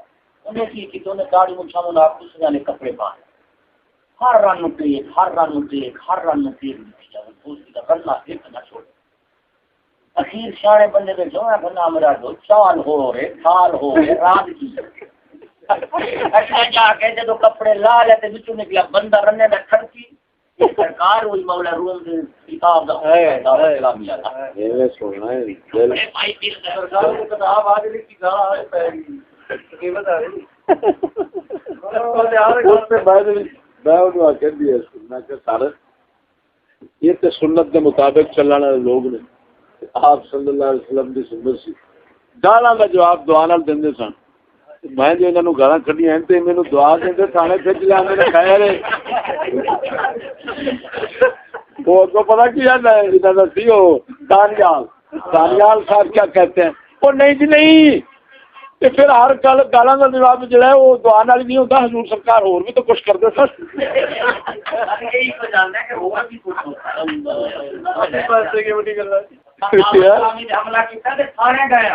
انہیں کی کہ تو نے داڑھی مچھاؤں نے آپ دوسرے نے کپڑے پائے ہر رن ٹیک ہر رن ٹیک ہر رن ٹیک دوسری کا رننا ایک نہ چھوڑ اخیر سیانے بندے کے جو ہے بنا میرا دو چال ہو رہے سال ہو رہے رات کی اچھا جا کے جب کپڑے لا لیتے بچوں نکلا بندہ رننے میں کھڑکی سرکار ہوئی مولا روم دے کتاب دا اسلامیہ دا یہ سننا ہے بھائی پیر سرکار کو کتاب آ گئی کی گاہ ہے پہلی یہ بتا رہی یہ تو سنت کے مطابق چلنے والے لوگ نے آپ صلی اللہ علیہ وسلم کی سنت سی گالاں کا جواب دعا نال دیندے سن میں جو انہوں گالاں کھڑیاں ہیں تے مینوں دعا دیندے تھانے کھچ لیا میں خیر ہے وہ تو پتہ کیا ہے انہاں دا سی او دانیال صاحب کیا کہتے ہیں وہ نہیں جی نہیں تے پھر ہر گل گالاں دا جواب جڑا ہے وہ دعا نال نہیں ہوندا حضور سرکار اور بھی تو کچھ کردے سن یہی تو جاننا ہے کہ ہوگا بھی کچھ ہوتا ہے پیسے کی بڑی گل ہے حملہ کیتا تے تھانے گئے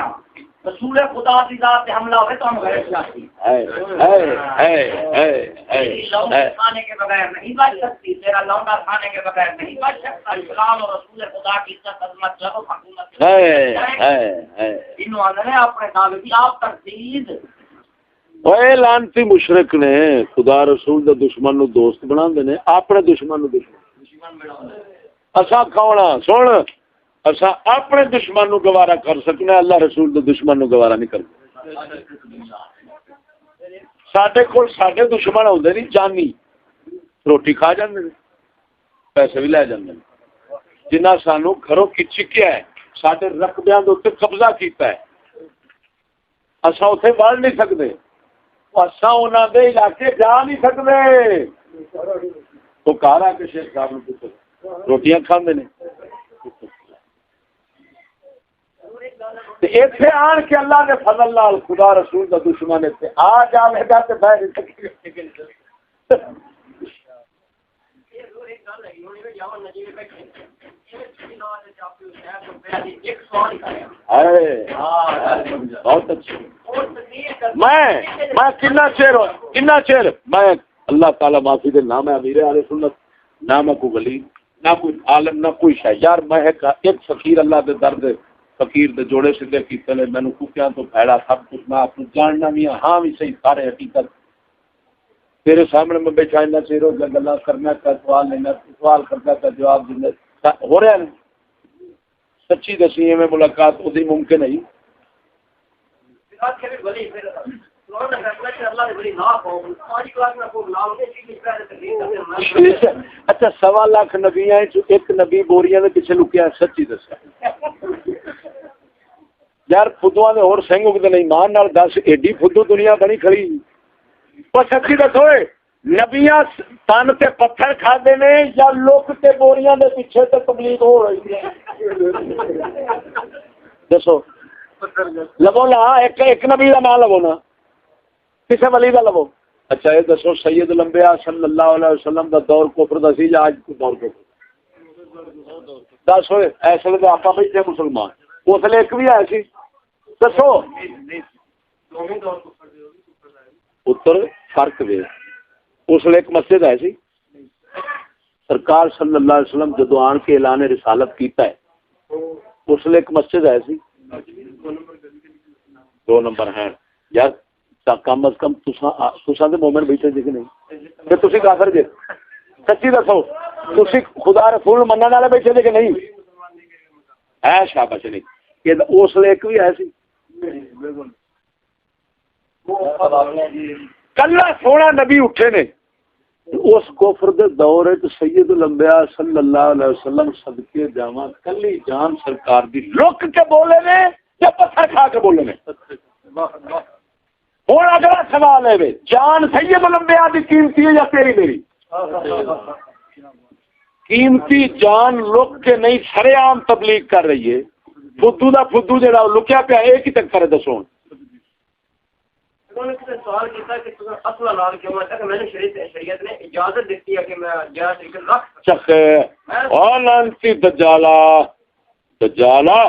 رسول خدا کی ذات پہ حملہ ہوئے تو ہم غیر سیاسی کھانے کے بغیر نہیں بچ سکتی تیرا لونڈا کھانے کے بغیر نہیں بچ سکتا اسلام اور رسول خدا کی عزت عظمت چلو حکومت انہوں نے اپنے دعوے کی آپ ترتیب اوے لانتی مشرک نے خدا رسول دے دشمن نو دوست بنا دینے اپنے دشمن نو دشمن بنا اسا کون سن اسا اپنے دشمن نو گوارا کر سکنا اللہ رسول دے دشمن نو گوارا نہیں کردا ساڈے کول ساڈے دشمن ہوندے نہیں جانی روٹی کھا جاندے نے پیسے بھی لے جاندے نے جنہاں سانو گھروں کھچکیا ہے ساڈے رقبیاں دے اوتے قبضہ کیتا ہے اسا اوتھے وڑ نہیں سکدے اسا انہاں دے علاقے جا نہیں سکدے تو کارا کے شیخ صاحب نو پوچھو روٹیاں کھاندے نے ایتھے آن کے اللہ نے فضل نال خدا رسول دا دشمن تے آ جاوے گا تے بہر بہت اچھا میں کنا چیر میں اللہ تعالی معافی دے نہ میں امیر اہل سنت نہ میں کوئی ولی نہ کوئی عالم نہ کوئی شے یار میں ایک فقیر اللہ دے درد فقیر دے جوڑے سیدھے کیتے نے مینوں کفیاں تو پھیڑا سب کچھ میں آپ کو جاننا بھی ہاں بھی صحیح سارے حقیقت تیرے سامنے میں بیٹھا نہ چیروں کا گلا کرنا کا سوال لینا سوال کرنا کا جواب دینا ہو رہا ہے. سچی دسی میں ملاقات ادی ممکن نہیں. اچھا 1.25 لاکھ نبیاں ایک نبی بوریاں دے پیچھے لکیا سچی دسیا یار فدواں دے اور سنگ اگدے نہیں مان نال دس ایڈی فدو دنیا بنی کھڑی. پر سچی دسو نبیاں تن تے پتھر کھادے نے یا لوک تے بوریاں دے پیچھے تے تبلیغ ہو رہی ہے دسو لبو نا ایک نبی کا نام لبو نا کسی ولی کا لبو. اچھا یہ دسو سید الانبیاء صلی اللہ علیہ وسلم کا دور کفر دا سی یا آج کو دور کفر دس ہوئے ایسے تو آپ بیٹھے مسلمان اس لیے ایک بھی ہے سی دسو اتر فرق دے اس لیے ایک مسجد ہے سی سرکار صلی اللہ علیہ وسلم جدو آن کے اعلان رسالت کیتا ہے اس لیے ایک مسجد ہے سی 2 نمبر ہیں یار کم از کم تساں دے مومن بیٹھے جے کہ نہیں تے تسی کافر جے سچی دسو تسی خدا رسول منن والے بیٹھے جے کہ نہیں ہے شاباش نہیں کہ اس لیے ایک بھی ہے سی کلا سونا نبی اٹھے نے اس کفر دے دور وچ سید الانبیاء صلی اللہ علیہ وسلم صدقے جاواں کلی جان سرکار دی لک کے بولے نے یا پتھر کھا کے بولے نے. ہوں اگلا سوال ہے جان سید الانبیاء دی قیمتی ہے یا تیری میری؟ قیمتی جان لک کے نہیں سرے عام تبلیغ کر رہی ہے. فدو دا فدو جڑا لکیا پیا ایک ہی تک کرے دسو. انہوں نے سوال کیا کہ تم اصل لال کیوں ہے کہ میں نے شریعت نے اجازت دیتی ہے کہ میں جائز ذکر رکھ چکے اور لانتی دجالا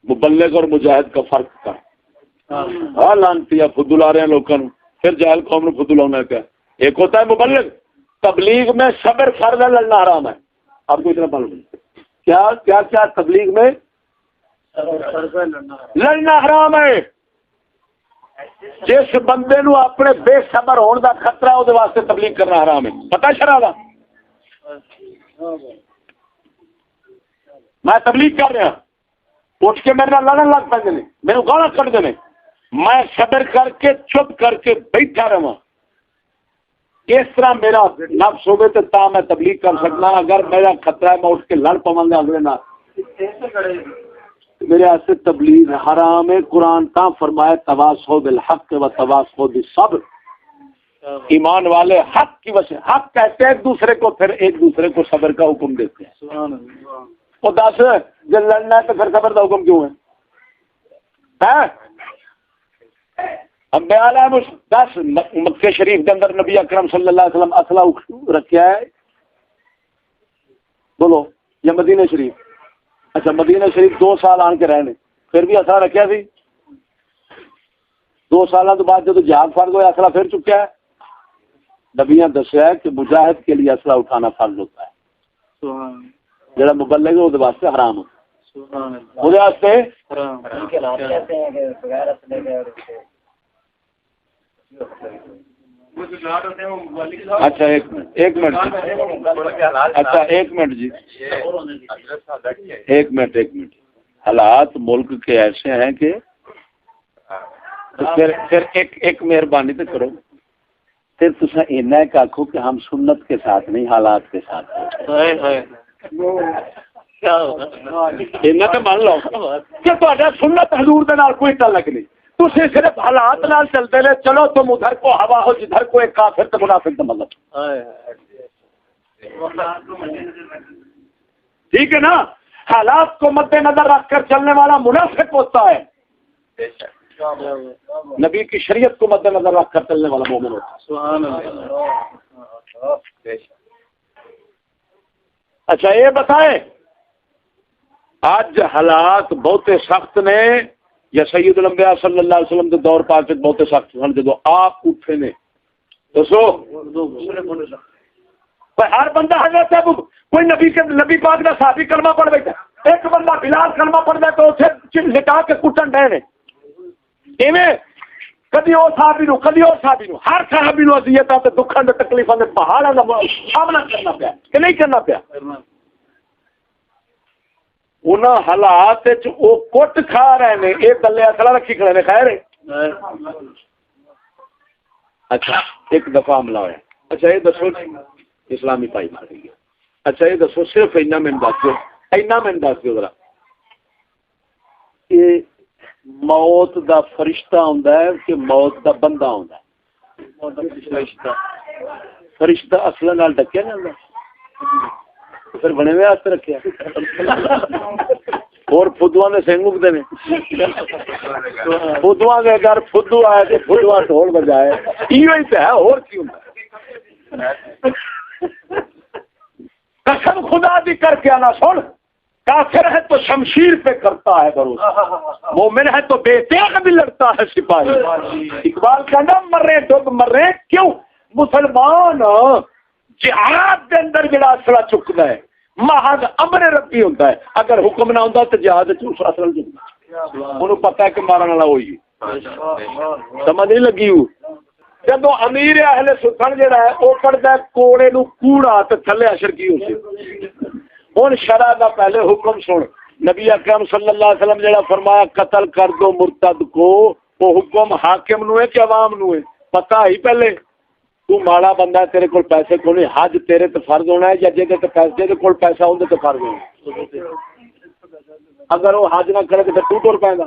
مبلغ اور مجاہد کا فرق کر. ہاں لانتی فدو لا رہے ہیں لوگوں پھر جاہل قوم نے فدو لانا کیا. ایک ہوتا ہے مبلغ تبلیغ میں صبر فرض ہے لڑنا حرام ہے. آپ کو اتنا معلوم کیا کیا کیا تبلیغ میں لڑنا حرام ہے. جس بندے نو اپنے بے صبر ہونے دا خطرہ ہے وہ واسطے تبلیغ کرنا حرام ہے. پتہ شرع دا میں تبلیغ کر رہا اٹھ کے میرے نال لڑن لگ پے میرے گالاں کڈ دے میں صبر کر کے چپ کر کے بیٹھا رہا. اس طرح میرا نفس ہوگے تو تا میں تبلیغ کر سکنا. اگر میرا خطرہ ہے میں اٹھ کے لڑ پواں گا اگلے نال میرے واسطے تبلیغ حرام ہے. قرآن کا فرمایا تواصوا بالحق و تواصوا بالصبر. ایمان والے حق کی وجہ حق کہتے ہیں ایک دوسرے کو پھر ایک دوسرے کو صبر کا حکم دیتے ہیں. وہ دس جب لڑنا ہے تو پھر صبر کا حکم کیوں ہے؟ انبیاء علیہ 10 مکہ شریف کے اندر نبی اکرم صلی اللہ علیہ وسلم اسلحہ رکھا ہے بولو یا مدینہ شریف؟ اچھا مدینہ شریف 2 سال آن کے رہنے پھر بھی اسلحہ رکھا سی. 2 سالوں کے بعد جب جہاد فرض ہوا اسلحہ پھر چکا ہے. نبیاں دسیا ہے کہ مجاہد کے لیے اسلحہ اٹھانا فرض ہوتا ہے. جڑا مبلغ ہے وہ واسطے حرام ہے. وہ واسطے اچھا ایک منٹ اچھا ایک منٹ جی ایک منٹ حالات ملک کے ایسے ہیں کہ پھر ایک مہربانی تو کرو پھر تصا اینا ایک آخو کہ ہم سنت کے ساتھ نہیں حالات کے ساتھ اینا تو مان لو کہ تہاڈا سنت حضور دے نال کوئی تعلق نہیں. تسی صرف حالات نال چلتے رہے. چلو تم ادھر کو ہوا ہو جدھر کو ایک کافر تو منافق تو مطلب ٹھیک ہے نا. حالات کو مد نظر رکھ کر چلنے والا منافق ہوتا ہے. نبی کی شریعت کو مد نظر رکھ کر چلنے والا مومن ہوتا ہے. اچھا یہ بتائیں آج حالات بہت سخت نے یا سید الانبیاء صلی اللہ علیہ وسلم کے دور پاک بہت سخت سن جدو آپ اٹھے نے دسو ہر بندہ حضرت کوئی نبی پاک کا صحابی کلمہ پڑھ بیٹھا. ایک بندہ بلال کلمہ پڑھ دے تو اسے لٹا کے کٹن ڈے نے ایویں کدی وہ صحابی نو کدی وہ صحابی نو ہر صحابی نو اذیتاں تے دکھاں تے تکلیفاں دے پہاڑاں دا سامنا کرنا پیا کہ نہیں کرنا پیا انہاں حالات وچ او کٹ کھا رہے نے اے گلے اصلا رکھی کھڑے نے خیر ہے اچھا ایک دفعہ حملہ ہوا اچھا یہ دسو اسلامی پائی مار گئی اچھا یہ دسو صرف اینا میں دس دو ذرا کہ موت دا فرشتہ ہوندا ہے کہ موت دا بندہ ہوندا ہے فرشتہ اصل نال ڈکیا نہیں ہوندا پھر بنے ہوئے ہاتھ رکھیا اور فدواں دے سنگ اگدے نے فدواں دے گھر فدو آئے تے فدواں ڈھول بجائے ایو ہی تے ہے اور کی ہوندا قسم خدا دی کر کے آنا سن کافر ہے تو شمشیر پہ کرتا ہے بھروسہ مومن ہے تو بے تیغ بھی لڑتا ہے سپاہی اقبال کہنا مر رہے ڈب مر رہے کیوں مسلمان جہاد دے اندر جڑا اصلہ چکتا ہے محض امر ربی ہوتا ہے اگر حکم نہ ہوتا تو جہاد اصل چکتا انہوں پتہ ہے کہ مارن والا ہوئی سمجھ نہیں لگی ہو جب امیر اہل سلطان جڑا ہے وہ پڑھتا ہے کوڑے نو کوڑا تے تھلے اشر کی ہو سی ہن شرع دا پہلے حکم سن نبی اکرم صلی اللہ علیہ وسلم جڑا فرمایا قتل کر دو مرتد کو وہ حکم حاکم نو ہے کہ عوام نو ہے پتہ ہی پہلے تو ماڑا بندہ ہے تیرے کول پیسے کو نہیں حج تیرے تے فرض ہونا ہے یا جے تے پیسے دے کول پیسہ ہوندے تے فرض ہونا اگر وہ حج نہ کرے تے تو ٹور پائے گا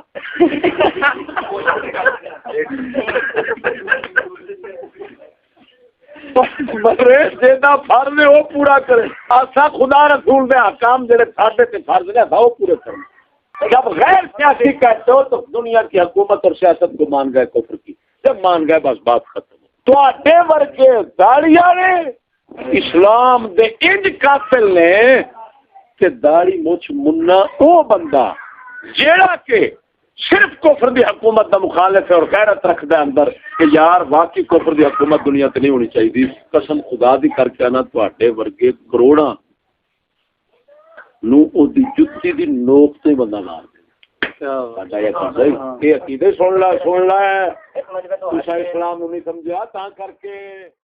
مرے جیدا فرض ہے وہ پورا کرے اسا خدا رسول دے احکام جڑے ساڈے تے فرض نے وہ پورے کریں جب غیر سیاسی کہتے ہو تو دنیا کی حکومت اور سیاست کو مان گئے کفر کی جب مان گئے بس بات ختم تو آٹے ورگے داڑیاں نے اسلام دے انج قاتل نے کہ داڑی مچھ منا او بندہ جیڑا کہ صرف کفر دی حکومت دا مخالف ہے اور غیرت رکھدا ہے اندر کہ یار واقعی کفر دی حکومت دنیا تے نہیں ہونی چاہیے قسم خدا دی کر کے نا تواڈے ورگے کروڑاں نو او دی جُتی دی نوک تے بندہ مار دے ساڈا یہ عقیدے سن لا اسلام نہیں سمجھا تا کر کے